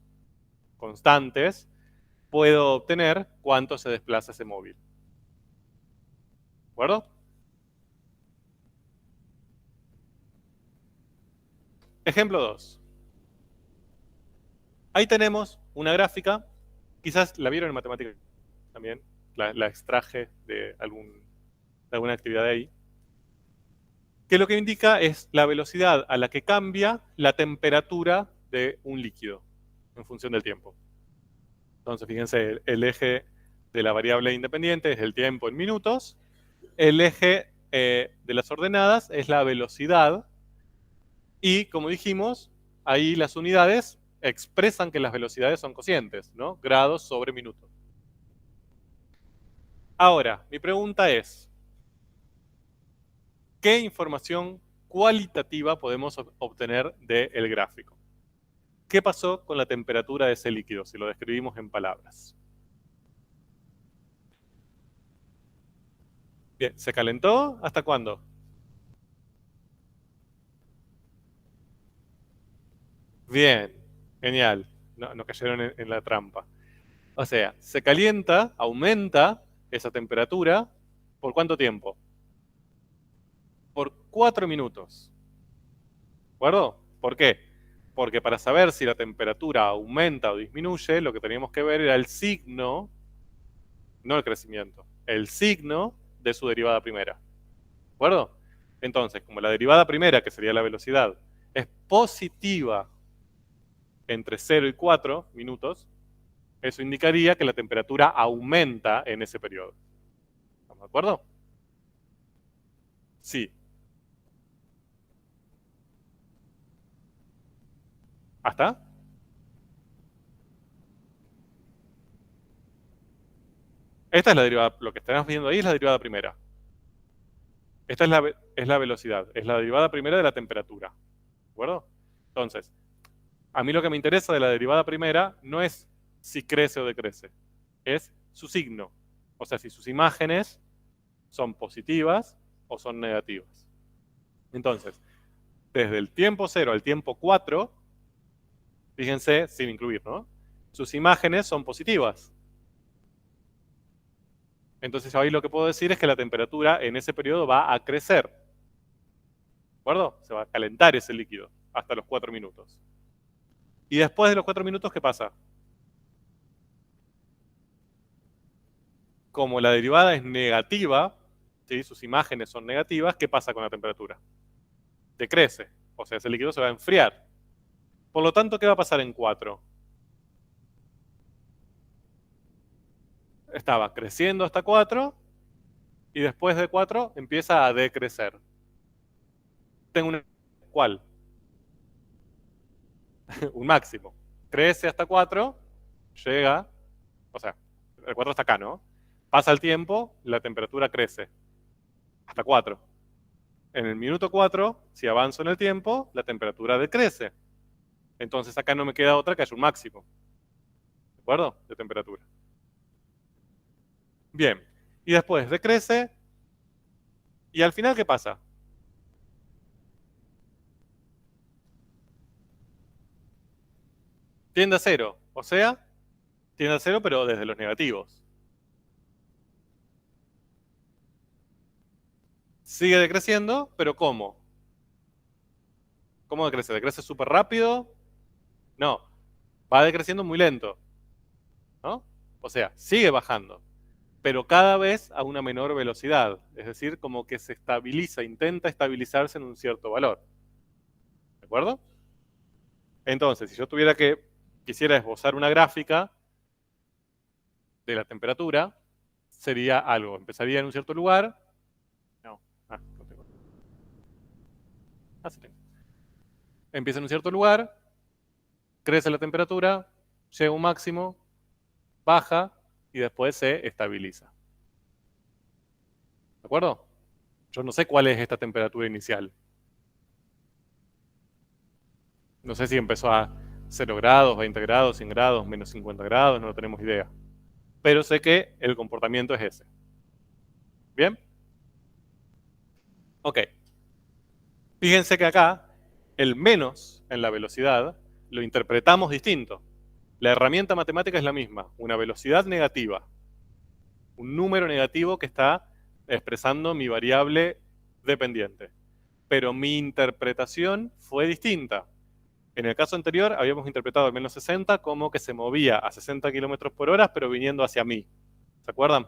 constantes, puedo obtener cuánto se desplaza ese móvil. ¿De acuerdo? Ejemplo 2. Ahí tenemos una gráfica, quizás la vieron en matemáticas también, la extraje de alguna actividad de ahí, que lo que indica es la velocidad a la que cambia la temperatura de un líquido en función del tiempo. Entonces, fíjense, el eje de la variable independiente es el tiempo en minutos, el eje de las ordenadas es la velocidad, y como dijimos, ahí las unidades expresan que las velocidades son cocientes, ¿no? Grados sobre minuto. Ahora, mi pregunta es, ¿qué información cualitativa podemos obtener del gráfico. ¿Qué pasó con la temperatura de ese líquido si lo describimos en palabras? Bien, ¿se calentó? ¿Hasta cuándo? Bien, genial. No, no cayeron en la trampa. O sea, se calienta, aumenta esa temperatura. ¿Por cuánto tiempo? Por 4 minutos. ¿De acuerdo? ¿Por qué? Porque para saber si la temperatura aumenta o disminuye, lo que teníamos que ver era el signo, no el crecimiento, el signo de su derivada primera. ¿De acuerdo? Entonces, como la derivada primera, que sería la velocidad, es positiva entre 0 y 4 minutos, eso indicaría que la temperatura aumenta en ese periodo. ¿Estamos de acuerdo? Sí. ¿Hasta? Esta es la derivada, lo que estamos viendo ahí es la derivada primera. Esta es la velocidad, es la derivada primera de la temperatura. ¿De acuerdo? Entonces, a mí lo que me interesa de la derivada primera no es si crece o decrece, es su signo. O sea, si sus imágenes son positivas o son negativas. Entonces, desde el tiempo 0 al tiempo 4, fíjense, sin incluir, ¿no? Sus imágenes son positivas. Entonces ahí lo que puedo decir es que la temperatura en ese periodo va a crecer. ¿De acuerdo? Se va a calentar ese líquido hasta los 4 minutos. Y después de los 4 minutos, ¿qué pasa? Como la derivada es negativa, ¿sí? Sus imágenes son negativas, ¿qué pasa con la temperatura? Decrece. O sea, ese líquido se va a enfriar. Por lo tanto, ¿qué va a pasar en 4? Estaba creciendo hasta 4 y después de 4 empieza a decrecer. Tengo una... ¿Cuál? Un máximo. Crece hasta 4, llega, o sea, el 4 está acá, ¿no? Pasa el tiempo, la temperatura crece hasta 4. En el minuto 4, si avanzo en el tiempo, la temperatura decrece. Entonces acá no me queda otra que haya un máximo. ¿De acuerdo? De temperatura. Bien. Y después decrece. ¿Y al final qué pasa? Tiende a cero. O sea, tiende a cero pero desde los negativos. Sigue decreciendo, pero ¿cómo? ¿Cómo decrece? ¿Decrece súper rápido? No. Va decreciendo muy lento. ¿No? O sea, sigue bajando, pero cada vez a una menor velocidad. Es decir, como que se estabiliza, intenta estabilizarse en un cierto valor. ¿De acuerdo? Entonces, si yo quisiera esbozar una gráfica de la temperatura, sería algo. Empezaría en un cierto lugar. No, no tengo. Sí tengo. Empieza en un cierto lugar, crece la temperatura, llega a un máximo, baja y después se estabiliza. ¿De acuerdo? Yo no sé cuál es esta temperatura inicial. No sé si empezó a 0 grados, 20 grados, 100 grados, menos 50 grados, no tenemos idea. Pero sé que el comportamiento es ese. ¿Bien? Ok. Fíjense que acá el menos en la velocidad lo interpretamos distinto. La herramienta matemática es la misma, una velocidad negativa, un número negativo que está expresando mi variable dependiente. Pero mi interpretación fue distinta. En el caso anterior habíamos interpretado el menos 60 como que se movía a 60 kilómetros por hora, pero viniendo hacia mí. ¿Se acuerdan?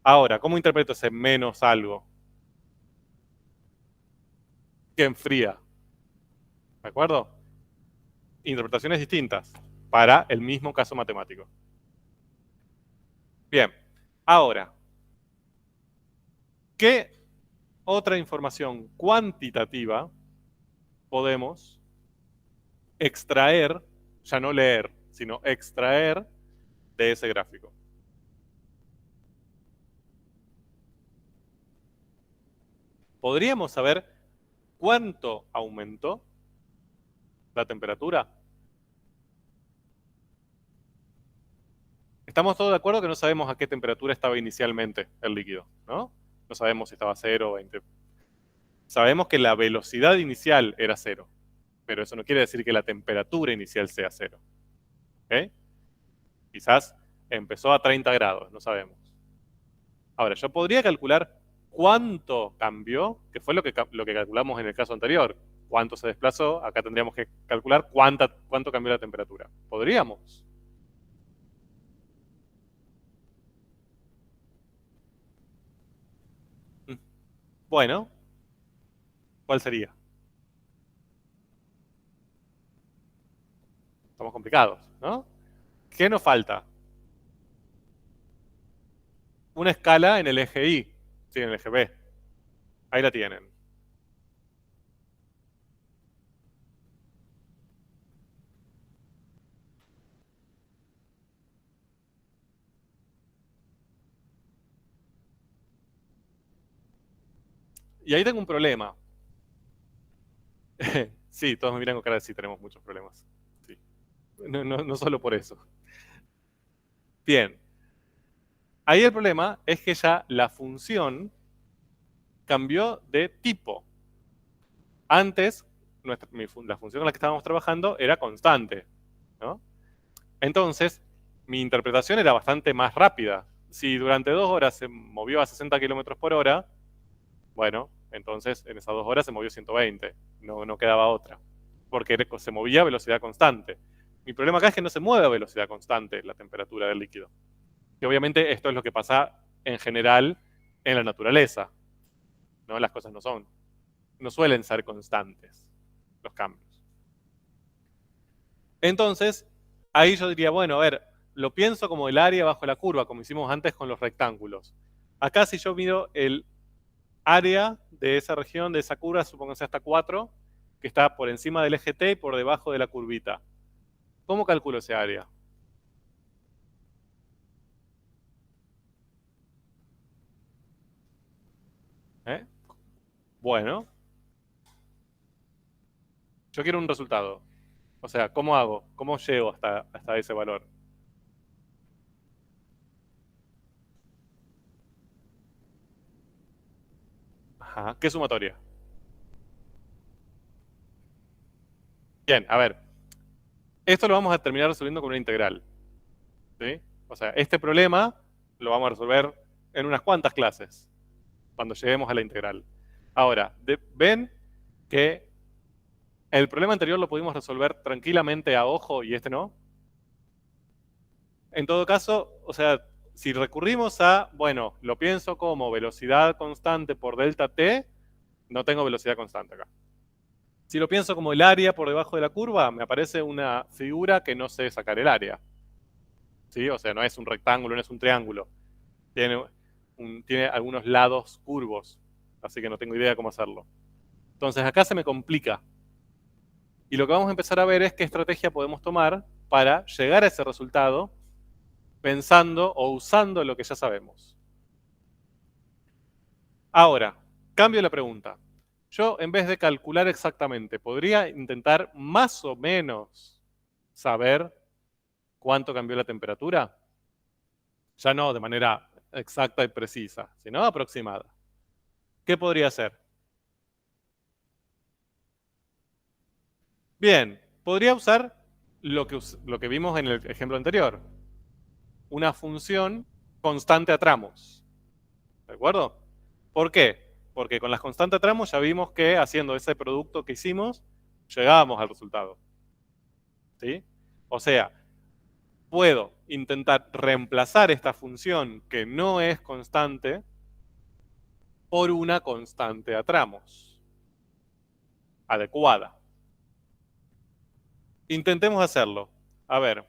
Ahora, ¿cómo interpreto ese menos algo? Que enfría. ¿De acuerdo? Interpretaciones distintas para el mismo caso matemático. Bien, ahora, ¿qué otra información cuantitativa podemos extraer, ya no leer, sino extraer de ese gráfico? Podríamos saber ¿Cuánto aumentó la temperatura? Estamos todos de acuerdo que no sabemos a qué temperatura estaba inicialmente el líquido, ¿no? No sabemos si estaba 0 o 20. Sabemos que la velocidad inicial era 0, pero eso no quiere decir que la temperatura inicial sea 0. ¿Ok? Quizás empezó a 30 grados, no sabemos. Ahora, yo podría calcular cuánto cambió, que fue lo que calculamos en el caso anterior. Cuánto se desplazó, acá tendríamos que calcular cuánto cambió la temperatura. ¿Podríamos? Bueno, ¿cuál sería? Estamos complicados, ¿no? ¿Qué nos falta? Una escala en el eje Y, sí, en el eje B. Ahí la tienen. Y ahí tengo un problema. Sí, todos me miran con cara de sí, tenemos muchos problemas. Sí. No solo por eso. Bien. Ahí el problema es que ya la función cambió de tipo. Antes, la función con la que estábamos trabajando era constante, ¿no? Entonces, mi interpretación era bastante más rápida. Si durante 2 horas se movió a 60 kilómetros por hora, bueno, entonces en esas 2 horas se movió 120. No quedaba otra. Porque se movía a velocidad constante. Mi problema acá es que no se mueve a velocidad constante la temperatura del líquido. Y obviamente esto es lo que pasa en general en la naturaleza, ¿no? Las cosas no suelen ser constantes los cambios. Entonces, ahí yo diría, bueno, a ver, lo pienso como el área bajo la curva, como hicimos antes con los rectángulos. Acá si yo mido el área de esa región, de esa curva, supónganse hasta 4, que está por encima del eje T y por debajo de la curvita. ¿Cómo calculo ese área? ¿Eh? Bueno, yo quiero un resultado. O sea, ¿cómo hago? ¿Cómo llego hasta ese valor? Ajá, ¿qué sumatoria? Bien, a ver, esto lo vamos a terminar resolviendo con una integral, ¿sí? O sea, este problema lo vamos a resolver en unas cuantas clases, cuando lleguemos a la integral. Ahora, ven que el problema anterior lo pudimos resolver tranquilamente a ojo y este no. En todo caso, o sea, si recurrimos a, bueno, lo pienso como velocidad constante por delta t, no tengo velocidad constante acá. Si lo pienso como el área por debajo de la curva, me aparece una figura que no sé sacar el área. ¿Sí? O sea, no es un rectángulo, no es un triángulo. Tiene algunos lados curvos, así que no tengo idea de cómo hacerlo. Entonces acá se me complica. Y lo que vamos a empezar a ver es qué estrategia podemos tomar para llegar a ese resultado pensando o usando lo que ya sabemos. Ahora, cambio la pregunta. Yo, en vez de calcular exactamente, podría intentar más o menos saber cuánto cambió la temperatura. Ya no de manera exacta y precisa, sino aproximada. ¿Qué podría ser? Bien, podría usar lo que vimos en el ejemplo anterior. Una función constante a tramos. ¿De acuerdo? ¿Por qué? Porque con las constantes a tramos ya vimos que haciendo ese producto que hicimos, llegábamos al resultado. ¿Sí? O sea, puedo intentar reemplazar esta función que no es constante por una constante a tramos adecuada. Intentemos hacerlo. A ver,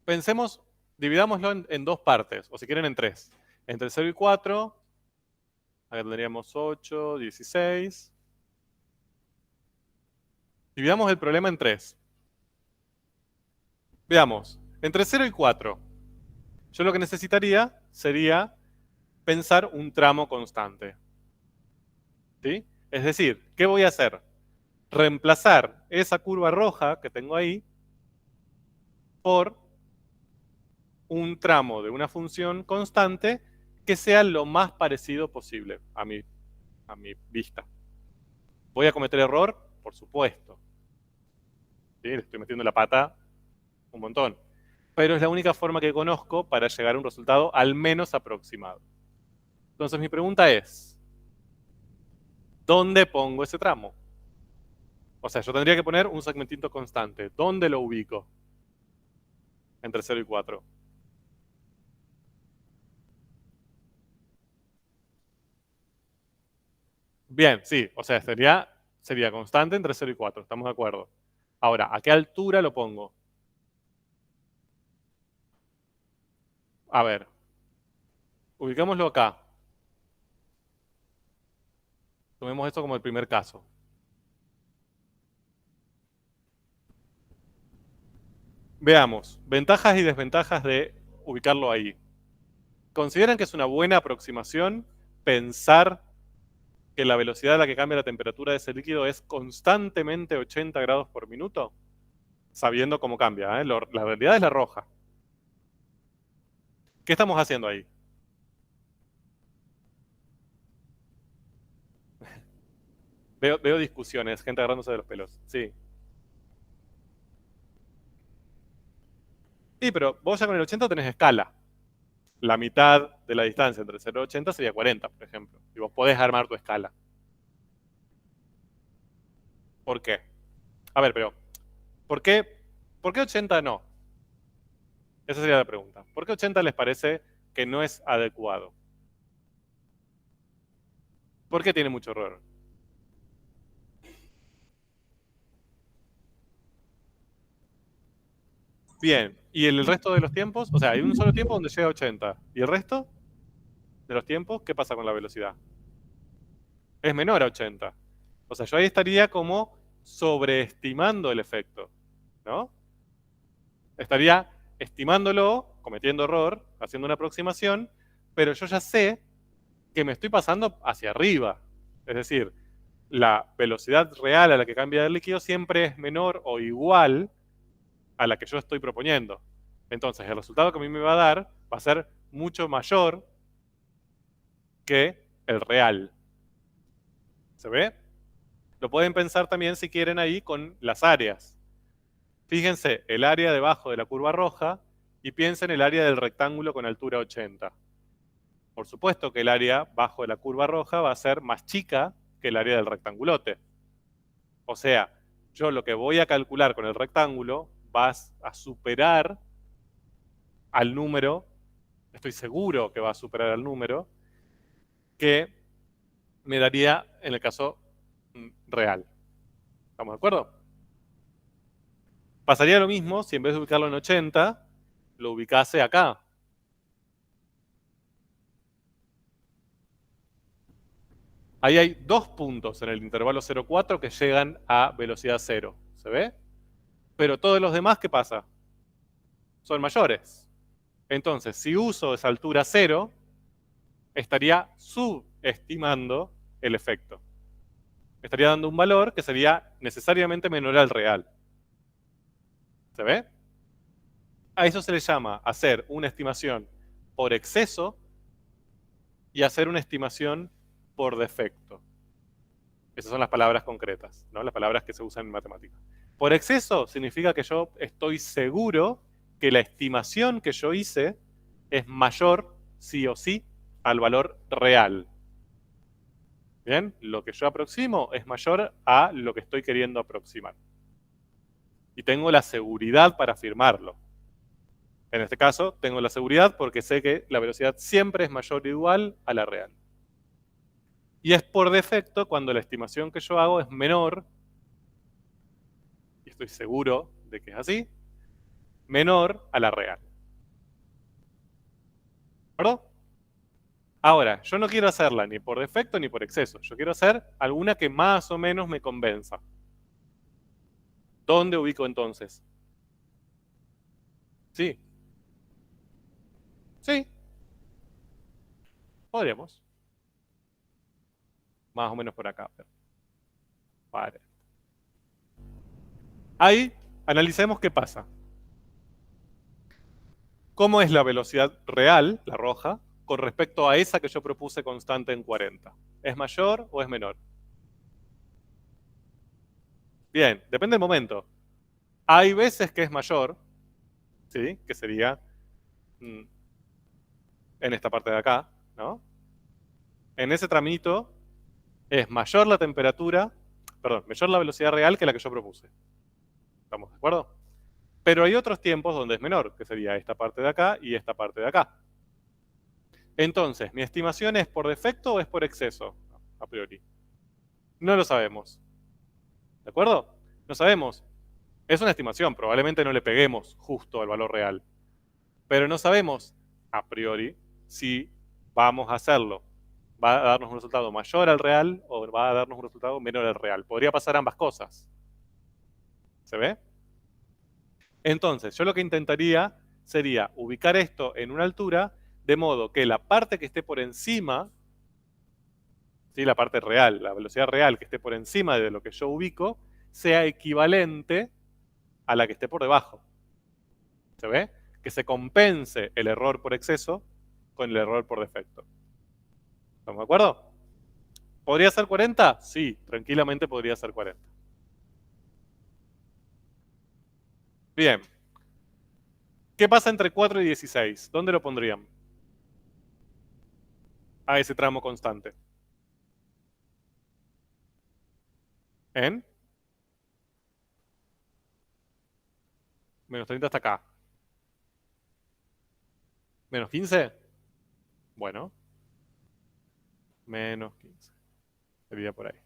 pensemos, dividámoslo en dos partes, o si quieren en tres. Entre 0 y 4, acá tendríamos 8, 16. Dividamos el problema en tres. Veamos, entre 0 y 4, yo lo que necesitaría sería pensar un tramo constante. ¿Sí? Es decir, ¿qué voy a hacer? Reemplazar esa curva roja que tengo ahí por un tramo de una función constante que sea lo más parecido posible a mi vista. ¿Voy a cometer error? Por supuesto. ¿Sí? Le estoy metiendo la pata un montón. Pero es la única forma que conozco para llegar a un resultado al menos aproximado. Entonces mi pregunta es, ¿dónde pongo ese tramo? O sea, yo tendría que poner un segmentito constante. ¿Dónde lo ubico? Entre 0 y 4. Bien, sí, o sea, sería constante entre 0 y 4, estamos de acuerdo. Ahora, ¿a qué altura lo pongo? A ver, ubicámoslo acá. Tomemos esto como el primer caso. Veamos, ventajas y desventajas de ubicarlo ahí. ¿Consideran que es una buena aproximación pensar que la velocidad a la que cambia la temperatura de ese líquido es constantemente 80 grados por minuto? Sabiendo cómo cambia, ¿eh? La realidad es la roja. ¿Qué estamos haciendo ahí? Veo discusiones, gente agarrándose de los pelos. Sí. Sí, pero vos ya con el 80 tenés escala. La mitad de la distancia entre 0 y 80 sería 40, por ejemplo. Y vos podés armar tu escala. ¿Por qué? A ver, pero ¿por qué, ¿por qué 80 no? Esa sería la pregunta. ¿Por qué 80 les parece que no es adecuado? ¿Por qué tiene mucho error? Bien, ¿y el resto de los tiempos? O sea, hay un solo tiempo donde llega a 80. ¿Y el resto de los tiempos? ¿Qué pasa con la velocidad? Es menor a 80. O sea, yo ahí estaría como sobreestimando el efecto, ¿no? Estaría estimándolo, cometiendo error, haciendo una aproximación, pero yo ya sé que me estoy pasando hacia arriba. Es decir, la velocidad real a la que cambia el líquido siempre es menor o igual a la que yo estoy proponiendo. Entonces, el resultado que a mí me va a dar va a ser mucho mayor que el real. ¿Se ve? Lo pueden pensar también si quieren ahí con las áreas. Fíjense el área debajo de la curva roja y piensen el área del rectángulo con altura 80. Por supuesto que el área bajo de la curva roja va a ser más chica que el área del rectangulote. O sea, yo lo que voy a calcular con el rectángulo va a superar al número, estoy seguro que va a superar al número, que me daría en el caso real. ¿Estamos de acuerdo? Pasaría lo mismo si en vez de ubicarlo en 80, lo ubicase acá. Ahí hay dos puntos en el intervalo 0,4 que llegan a velocidad 0. ¿Se ve? Pero todos los demás, ¿qué pasa? Son mayores. Entonces, si uso esa altura 0, estaría subestimando el efecto. Estaría dando un valor que sería necesariamente menor al real. ¿Se ve? A eso se le llama hacer una estimación por exceso y hacer una estimación por defecto. Esas son las palabras concretas, ¿no? Las palabras que se usan en matemáticas. Por exceso significa que yo estoy seguro que la estimación que yo hice es mayor, sí o sí, al valor real. Bien, lo que yo aproximo es mayor a lo que estoy queriendo aproximar. Y tengo la seguridad para afirmarlo. En este caso, tengo la seguridad porque sé que la velocidad siempre es mayor o igual a la real. Y es por defecto cuando la estimación que yo hago es menor, y estoy seguro de que es así, menor a la real. ¿De acuerdo? Ahora, yo no quiero hacerla ni por defecto ni por exceso. Yo quiero hacer alguna que más o menos me convenza. ¿Dónde ubico entonces? Sí, sí, podríamos. Más o menos por acá. 40. Ahí analicemos qué pasa. ¿Cómo es la velocidad real, la roja, con respecto a esa que yo propuse constante en 40? ¿Es mayor o es menor? Bien, depende del momento. Hay veces que es mayor, ¿sí? Que sería en esta parte de acá, ¿no? En ese tramito es mayor la temperatura, perdón, mayor la velocidad real que la que yo propuse. ¿Estamos de acuerdo? Pero hay otros tiempos donde es menor, que sería esta parte de acá y esta parte de acá. Entonces, ¿mi estimación es por defecto o es por exceso? A priori. No lo sabemos. ¿De acuerdo? No sabemos. Es una estimación, probablemente no le peguemos justo al valor real. Pero no sabemos, a priori, si vamos a hacerlo. ¿Va a darnos un resultado mayor al real o va a darnos un resultado menor al real? Podría pasar ambas cosas. ¿Se ve? Entonces, yo lo que intentaría sería ubicar esto en una altura de modo que la parte que esté por encima, ¿sí? La parte real, la velocidad real que esté por encima de lo que yo ubico, sea equivalente a la que esté por debajo. ¿Se ve? Que se compense el error por exceso con el error por defecto. ¿Estamos de acuerdo? ¿Podría ser 40? Sí, tranquilamente podría ser 40. Bien. ¿Qué pasa entre 4 y 16? ¿Dónde lo pondrían? A ese tramo constante. ¿En? Menos 30 hasta acá. ¿Menos 15? Bueno, menos 15. Sería por ahí.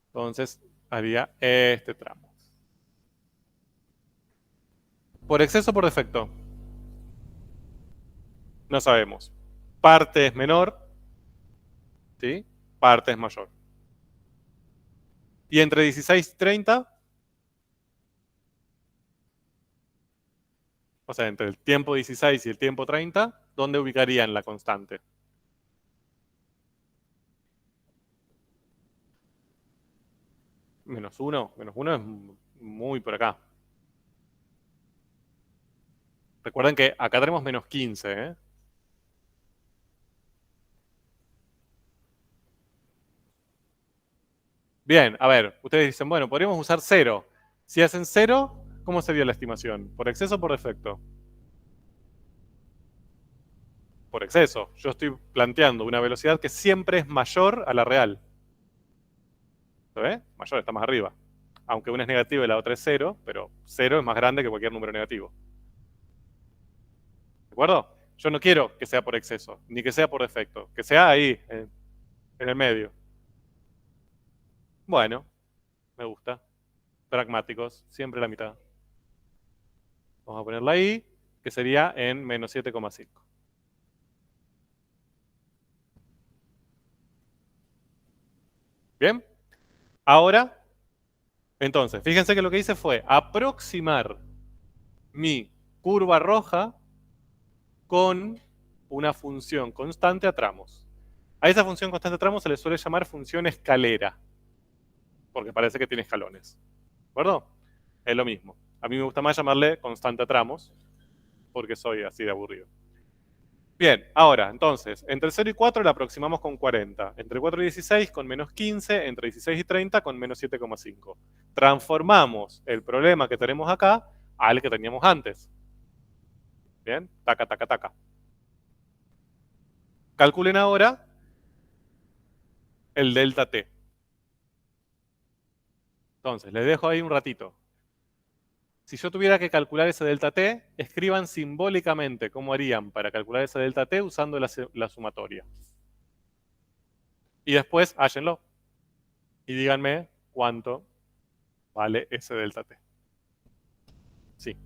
Entonces, haría este tramo. ¿Por exceso o por defecto? No sabemos. Parte es menor, ¿sí? Parte es mayor. Y entre 16 y 30, o sea, entre el tiempo 16 y el tiempo 30, ¿dónde ubicarían la constante? Menos 1. Menos 1 es muy por acá. Recuerden que acá tenemos menos 15, ¿eh? Bien, a ver, ustedes dicen, bueno, podríamos usar 0. Si hacen 0, ¿cómo sería la estimación? ¿Por exceso o por defecto? Por exceso. Yo estoy planteando una velocidad que siempre es mayor a la real. ¿Se ve? Mayor, está más arriba. Aunque una es negativa y la otra es 0, pero 0 es más grande que cualquier número negativo. ¿De acuerdo? Yo no quiero que sea por exceso, ni que sea por defecto. Que sea ahí, en el medio. Bueno, me gusta. Pragmáticos, siempre la mitad. Vamos a ponerla ahí, que sería en menos 7,5. ¿Bien? Ahora, entonces, fíjense que lo que hice fue aproximar mi curva roja con una función constante a tramos. A esa función constante a tramos se le suele llamar función escalera, porque parece que tiene escalones. ¿De acuerdo? Es lo mismo. A mí me gusta más llamarle constante a tramos, porque soy así de aburrido. Bien, ahora, entonces, entre 0 y 4 la aproximamos con 40. Entre 4 y 16 con menos 15. Entre 16 y 30 con menos 7,5. Transformamos el problema que tenemos acá al que teníamos antes. Bien, taca, taca, taca. Calculen ahora el delta t. Entonces, les dejo ahí un ratito. Si yo tuviera que calcular ese delta t, escriban simbólicamente cómo harían para calcular ese delta t usando la sumatoria. Y después, hállenlo. Y díganme cuánto vale ese delta t. Sí.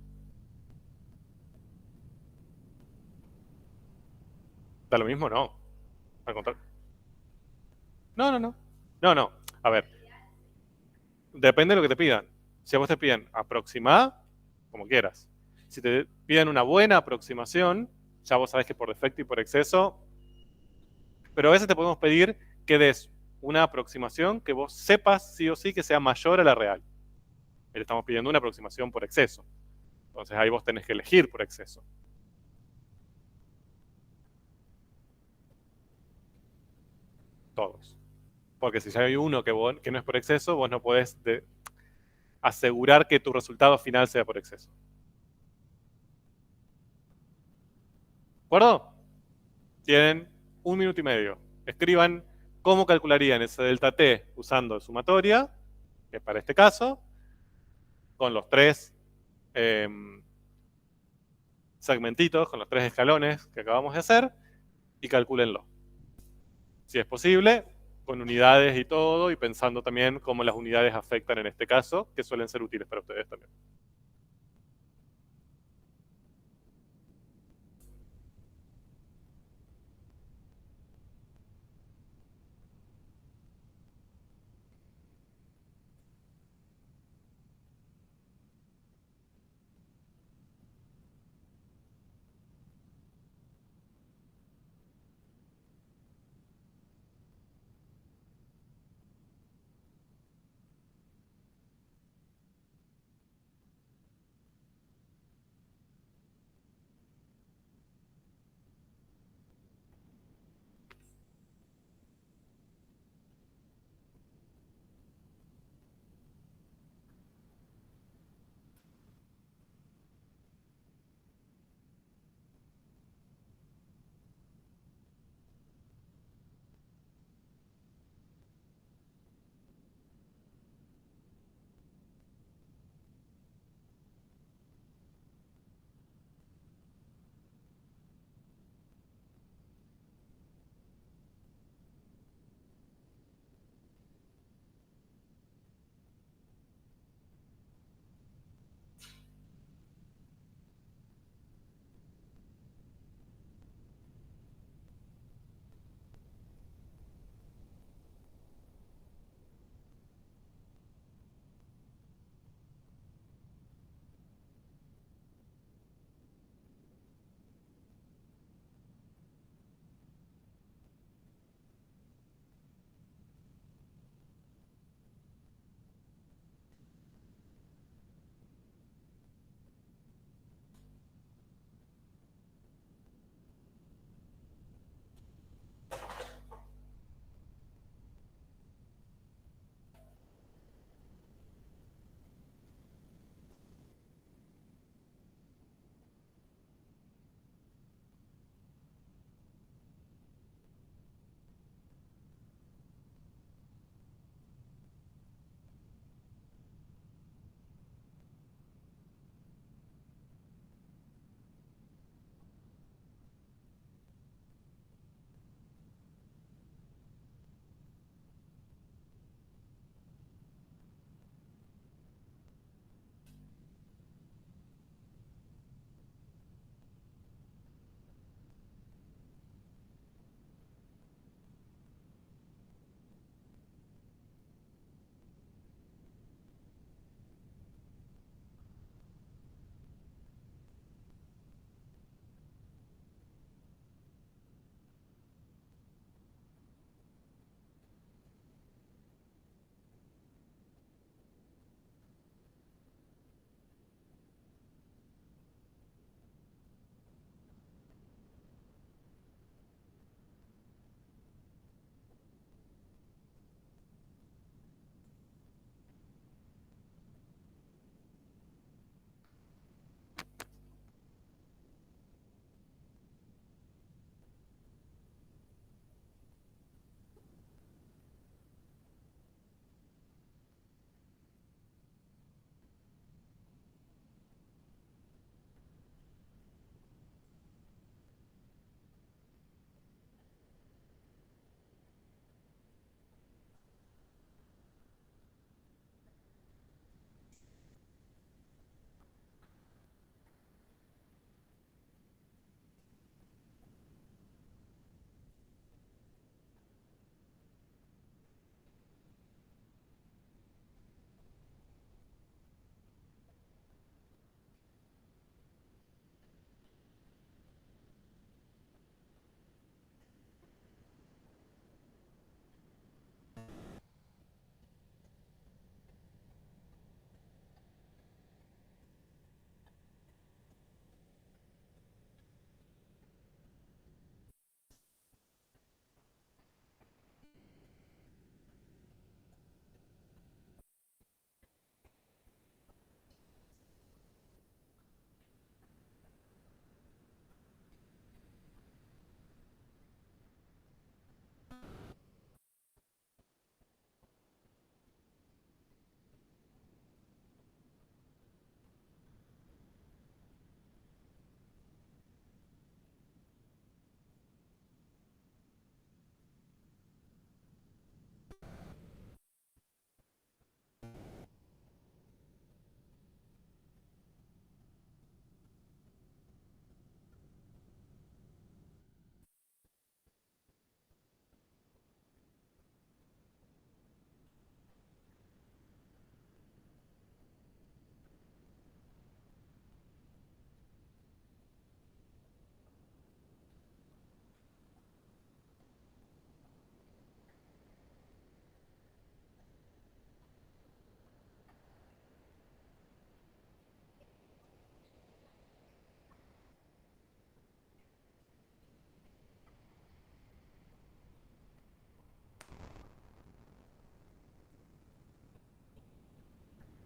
¿Da lo mismo? No. Al contrario. No, no, no. No, no. A ver. Depende de lo que te pidan. Si a vos te piden aproximar, como quieras. Si te piden una buena aproximación, ya vos sabés que por defecto y por exceso. Pero a veces te podemos pedir que des una aproximación que vos sepas sí o sí que sea mayor a la real. Le estamos pidiendo una aproximación por exceso. Entonces ahí vos tenés que elegir por exceso. Todos. Porque si ya hay uno que no es por exceso, vos no podés asegurar que tu resultado final sea por exceso. ¿De acuerdo? Tienen 1 minuto y medio. Escriban cómo calcularían ese delta t usando sumatoria, que para este caso, con los 3 segmentitos, con los 3 escalones que acabamos de hacer, y calcúlenlo. Si es posible, con unidades y todo, y pensando también cómo las unidades afectan en este caso, que suelen ser útiles para ustedes también.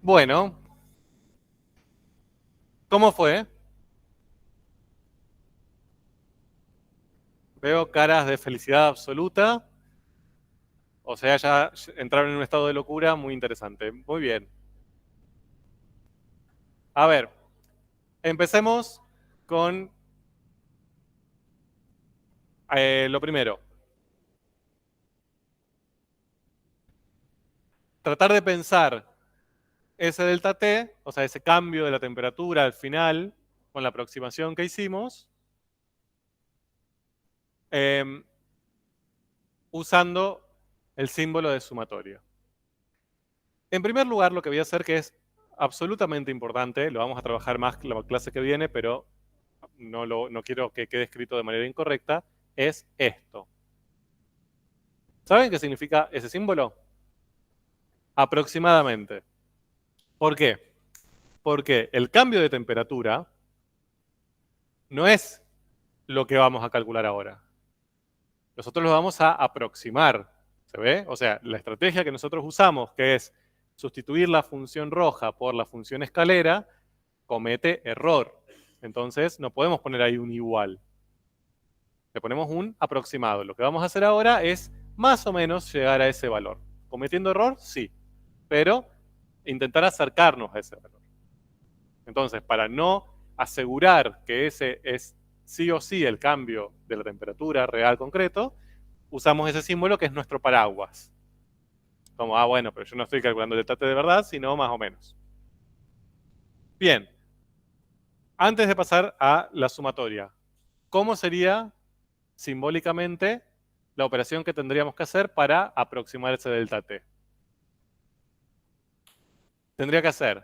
Bueno, ¿cómo fue? Veo caras de felicidad absoluta. O sea, ya entraron en un estado de locura muy interesante. Muy bien. A ver, empecemos con lo primero. Tratar de pensar ese delta T, o sea, ese cambio de la temperatura al final, con la aproximación que hicimos, eh, usando el símbolo de sumatorio. En primer lugar, lo que voy a hacer, que es absolutamente importante, lo vamos a trabajar más la clase que viene, pero no quiero que quede escrito de manera incorrecta, es esto. ¿Saben qué significa ese símbolo? Aproximadamente. ¿Por qué? Porque el cambio de temperatura no es lo que vamos a calcular ahora. Nosotros lo vamos a aproximar. ¿Se ve? O sea, la estrategia que nosotros usamos, que es sustituir la función roja por la función escalera, comete error. Entonces, no podemos poner ahí un igual. Le ponemos un aproximado. Lo que vamos a hacer ahora es más o menos llegar a ese valor. ¿Cometiendo error? Sí. Pero intentar acercarnos a ese valor. Entonces, para no asegurar que ese es sí o sí el cambio de la temperatura real concreto, usamos ese símbolo que es nuestro paraguas. Como, bueno, pero yo no estoy calculando el delta T de verdad, sino más o menos. Bien, antes de pasar a la sumatoria, ¿cómo sería simbólicamente la operación que tendríamos que hacer para aproximar ese delta T? Tendría que hacer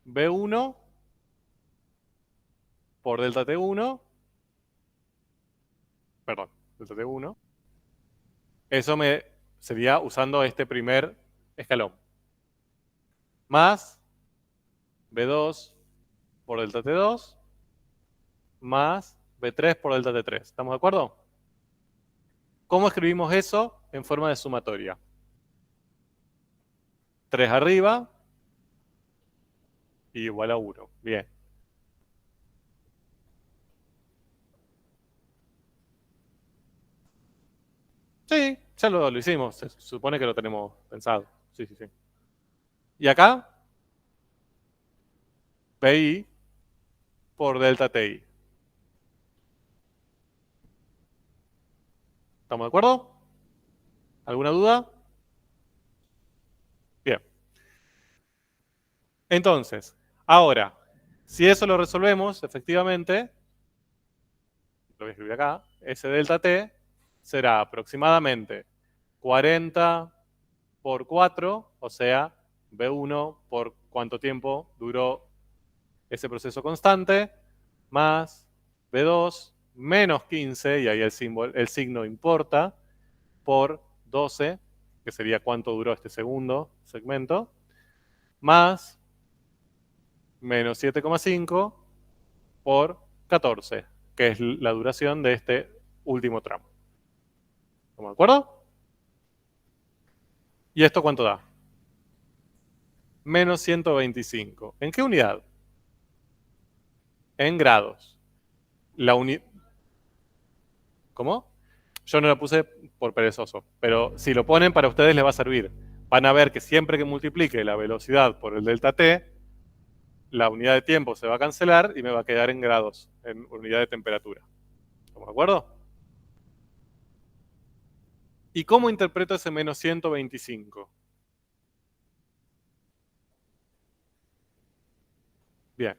B1 por delta T1, perdón, delta T1. Eso me sería usando este primer escalón. Más B2 por delta T2, más B3 por delta T3. ¿Estamos de acuerdo? ¿Cómo escribimos eso en forma de sumatoria? 3 arriba y igual a 1. Bien. Sí, ya lo hicimos. Se supone que lo tenemos pensado. Sí, sí, sí. Y acá, PI por delta TI. ¿Estamos de acuerdo? ¿Alguna duda? Bien. Entonces, ahora, si eso lo resolvemos, efectivamente, lo voy a escribir acá, ese delta T será aproximadamente 40 por 4, o sea, B1 por cuánto tiempo duró ese proceso constante, más B2 menos 15, y ahí el signo importa, por 12, que sería cuánto duró este segundo segmento, más menos 7,5 por 14, que es la duración de este último tramo. ¿Estamos de acuerdo? ¿Y esto cuánto da? Menos 125. ¿En qué unidad? En grados. La ¿Cómo? Yo no lo puse por perezoso, pero si lo ponen para ustedes les va a servir. Van a ver que siempre que multiplique la velocidad por el delta t, la unidad de tiempo se va a cancelar y me va a quedar en grados, en unidad de temperatura. ¿Estamos de acuerdo? ¿Y cómo interpreto ese menos 125? Bien,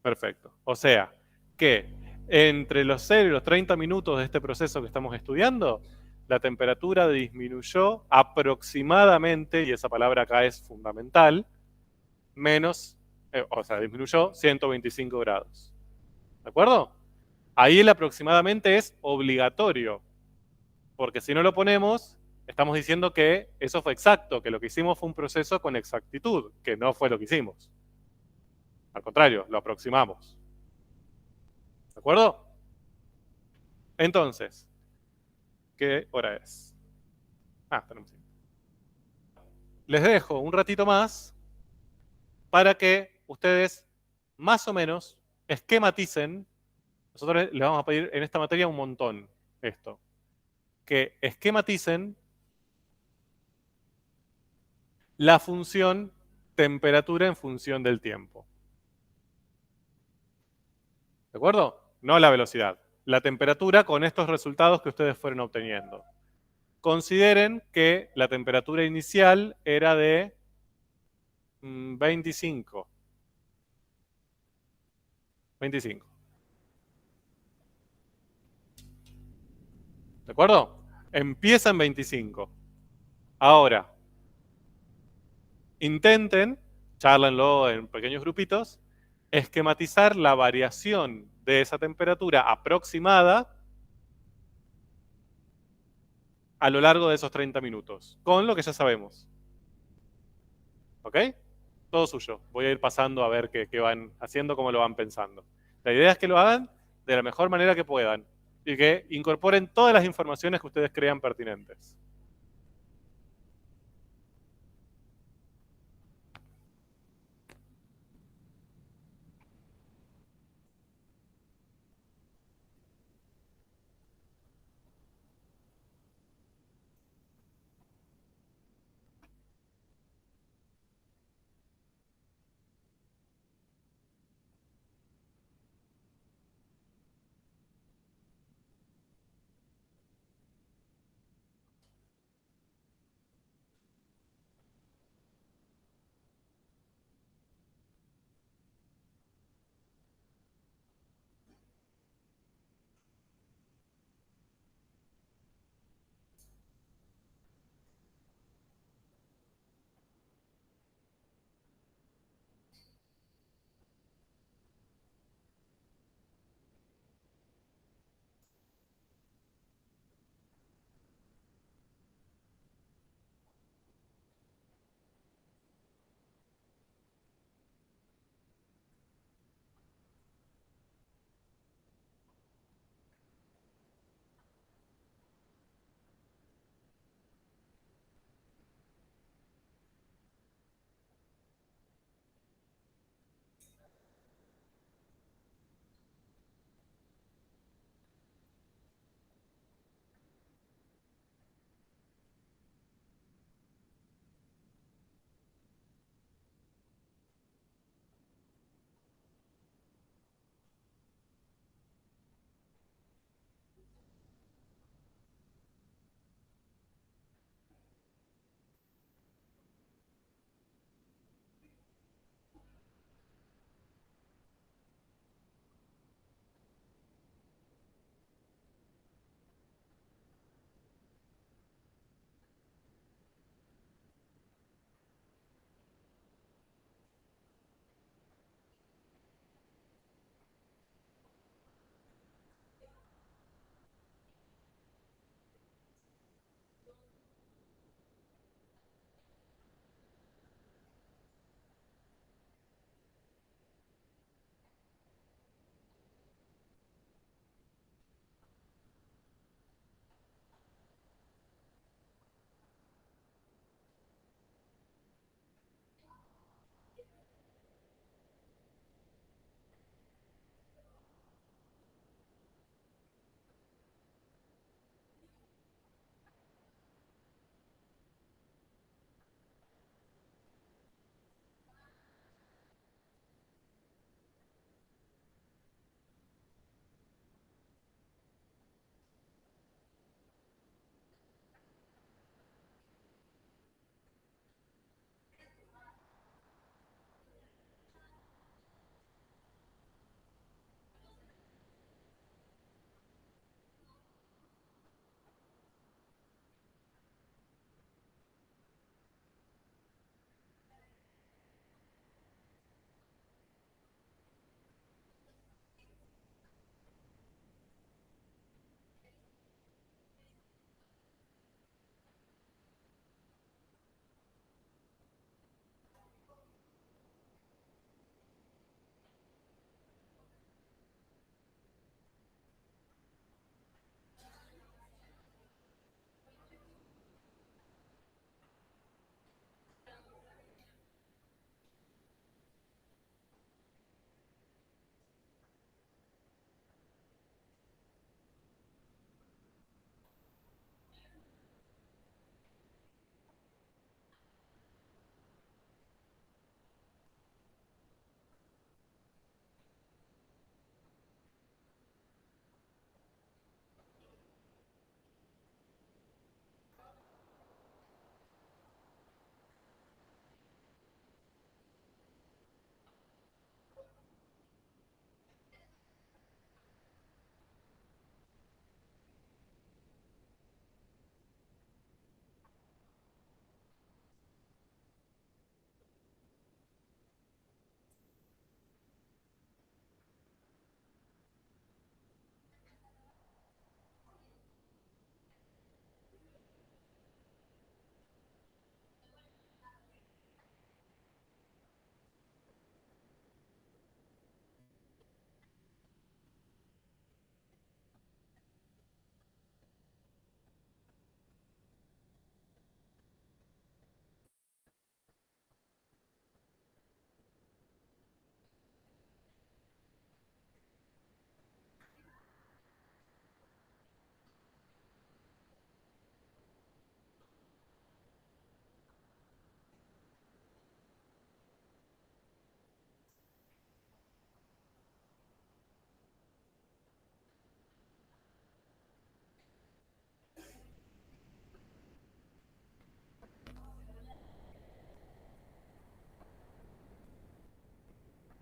perfecto. O sea, que entre los 0 y los 30 minutos de este proceso que estamos estudiando, la temperatura disminuyó aproximadamente, y esa palabra acá es fundamental, disminuyó 125 grados. ¿De acuerdo? Ahí el aproximadamente es obligatorio, porque si no lo ponemos, estamos diciendo que eso fue exacto, que lo que hicimos fue un proceso con exactitud, que no fue lo que hicimos. Al contrario, lo aproximamos. ¿De acuerdo? Entonces, ¿qué hora es? Tenemos tiempo. les dejo un ratito más para que ustedes más o menos esquematicen. Nosotros les vamos a pedir en esta materia un montón esto, que esquematicen la función temperatura en función del tiempo. ¿De acuerdo? No la velocidad. La temperatura con estos resultados que ustedes fueron obteniendo. Consideren que la temperatura inicial era de 25. 25. ¿De acuerdo? Empieza en 25. Ahora, intenten, charlenlo en pequeños grupitos, esquematizar la variación de esa temperatura aproximada a lo largo de esos 30 minutos, con lo que ya sabemos. ¿Ok? Todo suyo. Voy a ir pasando a ver qué van haciendo, cómo lo van pensando. La idea es que lo hagan de la mejor manera que puedan y que incorporen todas las informaciones que ustedes crean pertinentes.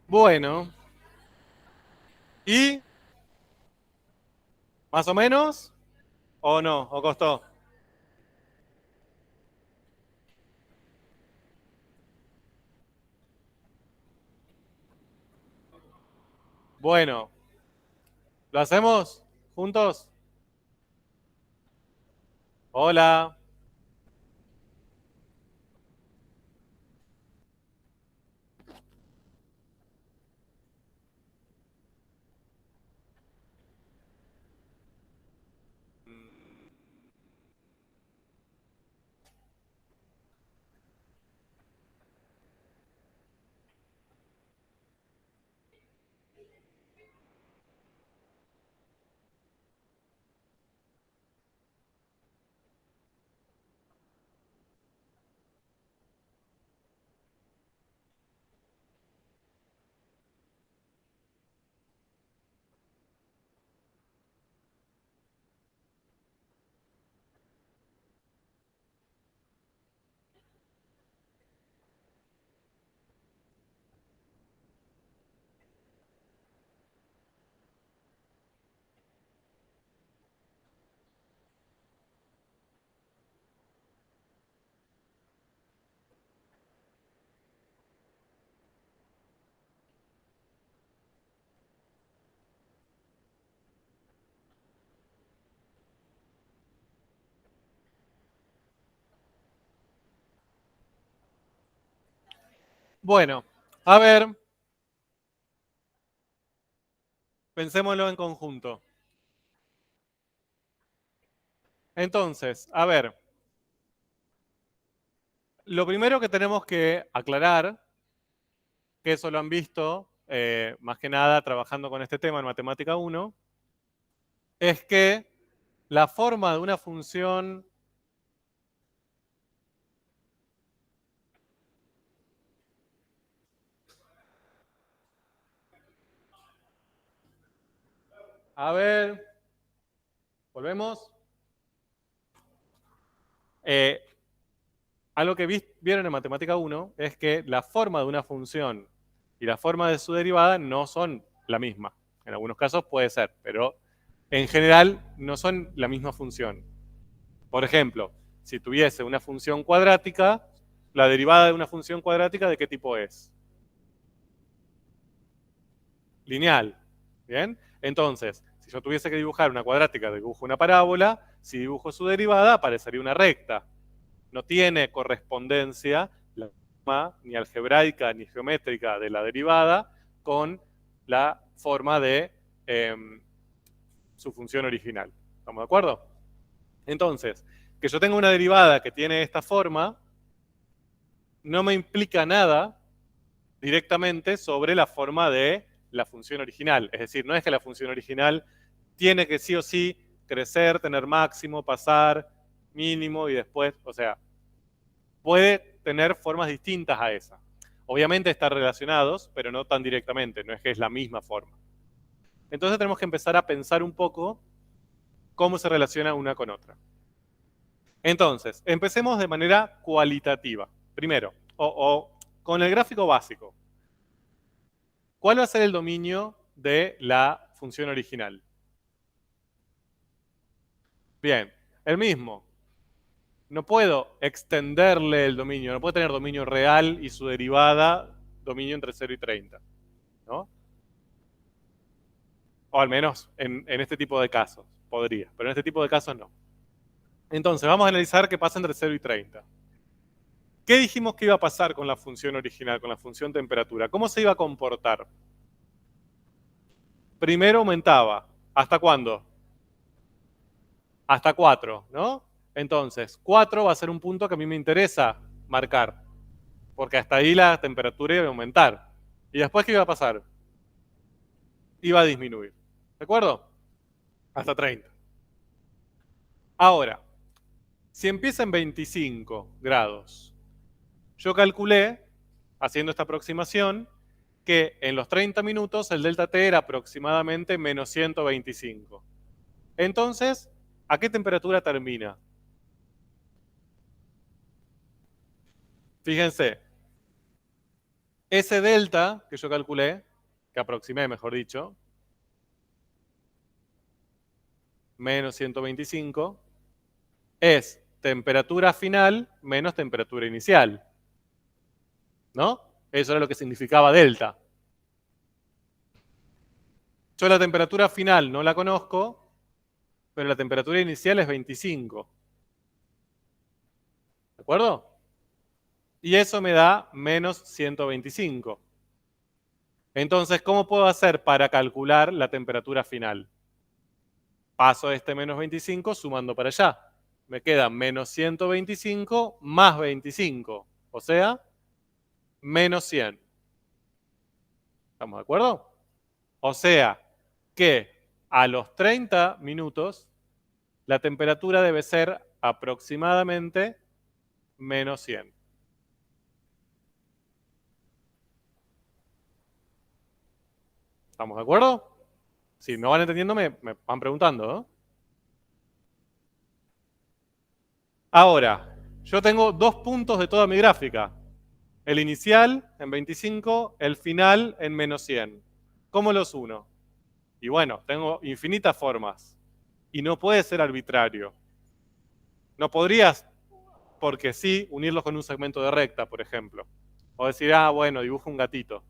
Bueno, ¿y más o menos? ¿O no? ¿O costó? Bueno, ¿lo hacemos juntos? Hola. Bueno, a ver, pensémoslo en conjunto. Entonces, a ver, lo primero que tenemos que aclarar, que eso lo han visto más que nada trabajando con este tema en Matemática 1, es que la forma de una función, a ver, volvemos. Eh, Algo que vieron en Matemática 1 es que la forma de una función y la forma de su derivada no son la misma. En algunos casos puede ser, pero en general no son la misma función. Por ejemplo, si tuviese una función cuadrática, la derivada de una función cuadrática, ¿de qué tipo es? Lineal. ¿Bien? Entonces, si yo tuviese que dibujar una cuadrática, dibujo una parábola, si dibujo su derivada, aparecería una recta. No tiene correspondencia la forma ni algebraica ni geométrica de la derivada con la forma de su función original. ¿Estamos de acuerdo? Entonces, que yo tenga una derivada que tiene esta forma no me implica nada directamente sobre la forma de la función original. Es decir, no es que la función original tiene que sí o sí crecer, tener máximo, pasar, mínimo y después, o sea, puede tener formas distintas a esa. Obviamente están relacionados, pero no tan directamente, no es que es la misma forma. Entonces tenemos que empezar a pensar un poco cómo se relaciona una con otra. Entonces, empecemos de manera cualitativa. Primero, o con el gráfico básico. ¿Cuál va a ser el dominio de la función original? Bien, el mismo. No puedo extenderle el dominio, no puedo tener dominio real y su derivada dominio entre 0 y 30, ¿no? O al menos en este tipo de casos podría, pero en este tipo de casos no. Entonces, vamos a analizar qué pasa entre 0 y 30. ¿Qué dijimos que iba a pasar con la función original, con la función temperatura? ¿Cómo se iba a comportar? Primero aumentaba. ¿Hasta cuándo? Hasta 4, ¿no? Entonces, 4 va a ser un punto que a mí me interesa marcar, porque hasta ahí la temperatura iba a aumentar. ¿Y después qué iba a pasar? Iba a disminuir. ¿De acuerdo? Hasta 30. Ahora, si empieza en 25 grados, yo calculé, haciendo esta aproximación, que en los 30 minutos el delta T era aproximadamente menos 125. Entonces, ¿a qué temperatura termina? Fíjense, ese delta que yo calculé, que aproximé, mejor dicho, menos 125, es temperatura final menos temperatura inicial, ¿no? Eso era lo que significaba delta. Yo la temperatura final no la conozco, pero la temperatura inicial es 25. ¿De acuerdo? Y eso me da menos 125. Entonces, ¿cómo puedo hacer para calcular la temperatura final? Paso este menos 25 sumando para allá. Me queda menos 125 más 25. O sea, menos 100. ¿Estamos de acuerdo? O sea, que a los 30 minutos la temperatura debe ser aproximadamente menos 100. ¿Estamos de acuerdo? Si no van entendiendo, me van preguntando, ¿no? Ahora, yo tengo dos puntos de toda mi gráfica. El inicial en 25, el final en menos 100. ¿Cómo los uno? Y bueno, tengo infinitas formas. Y no puede ser arbitrario. No podrías, porque sí, unirlos con un segmento de recta, por ejemplo. O decir, ah, bueno, dibujo un gatito.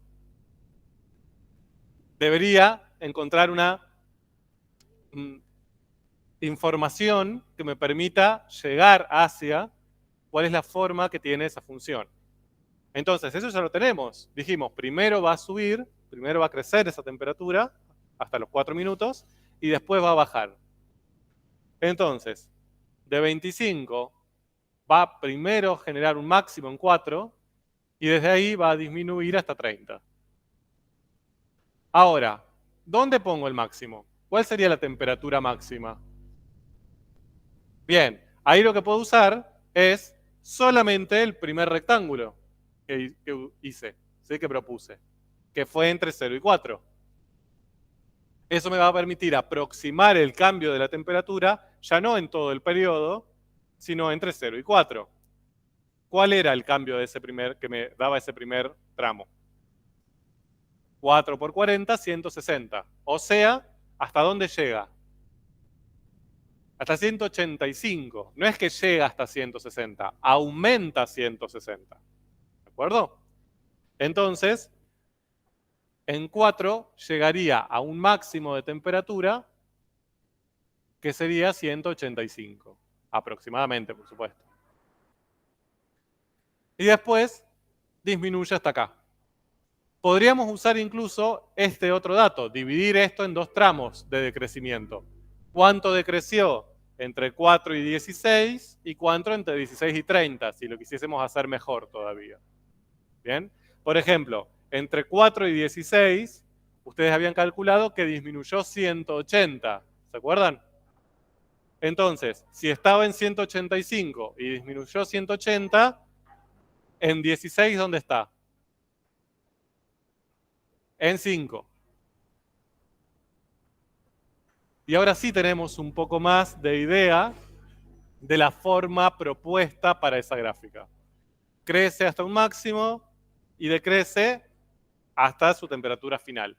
Debería encontrar una información que me permita llegar hacia cuál es la forma que tiene esa función. Entonces, eso ya lo tenemos. Dijimos, primero va a subir, primero va a crecer esa temperatura hasta los 4 minutos y después va a bajar. Entonces, de 25 va primero a generar un máximo en 4 y desde ahí va a disminuir hasta 30. Ahora, ¿dónde pongo el máximo? ¿Cuál sería la temperatura máxima? Bien, ahí lo que puedo usar es solamente el primer rectángulo que hice, ¿sí? Que propuse, que fue entre 0 y 4. Eso me va a permitir aproximar el cambio de la temperatura, ya no en todo el periodo, sino entre 0 y 4. ¿Cuál era el cambio de ese que me daba ese primer tramo? 4 por 40, 160. O sea, ¿hasta dónde llega? Hasta 185. No es que llega hasta 160, aumenta 160. ¿De acuerdo? Entonces, en 4 llegaría a un máximo de temperatura que sería 185. Aproximadamente, por supuesto. Y después disminuye hasta acá. Podríamos usar incluso este otro dato, dividir esto en dos tramos de decrecimiento. ¿Cuánto decreció entre 4 y 16 y cuánto entre 16 y 30, si lo quisiésemos hacer mejor todavía? ¿Bien? Por ejemplo, entre 4 y 16, ustedes habían calculado que disminuyó 180, ¿se acuerdan? Entonces, si estaba en 185 y disminuyó 180, en 16, ¿dónde está? En 5. Y ahora sí tenemos un poco más de idea de la forma propuesta para esa gráfica. Crece hasta un máximo y decrece hasta su temperatura final.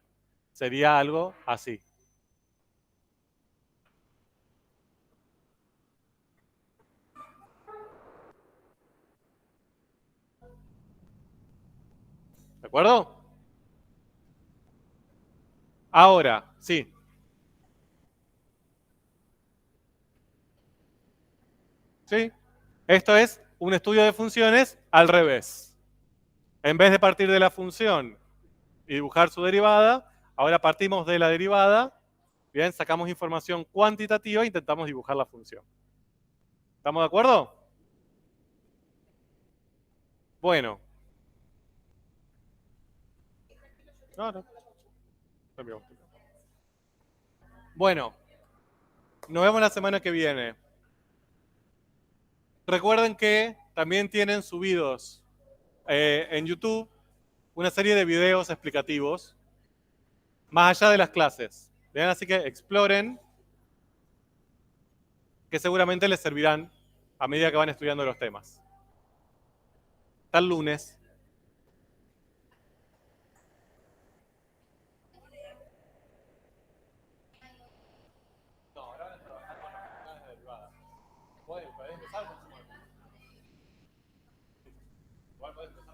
Sería algo así. ¿De acuerdo? Ahora, sí. ¿Sí? Esto es un estudio de funciones al revés. En vez de partir de la función y dibujar su derivada, ahora partimos de la derivada, bien, sacamos información cuantitativa e intentamos dibujar la función. ¿Estamos de acuerdo? Bueno. No. Bueno, nos vemos la semana que viene. Recuerden que también tienen subidos en YouTube una serie de videos explicativos más allá de las clases. ¿Bien? Así que exploren, que seguramente les servirán a medida que van estudiando los temas. Hasta el lunes. podés empezar con su. Igual podés empezar.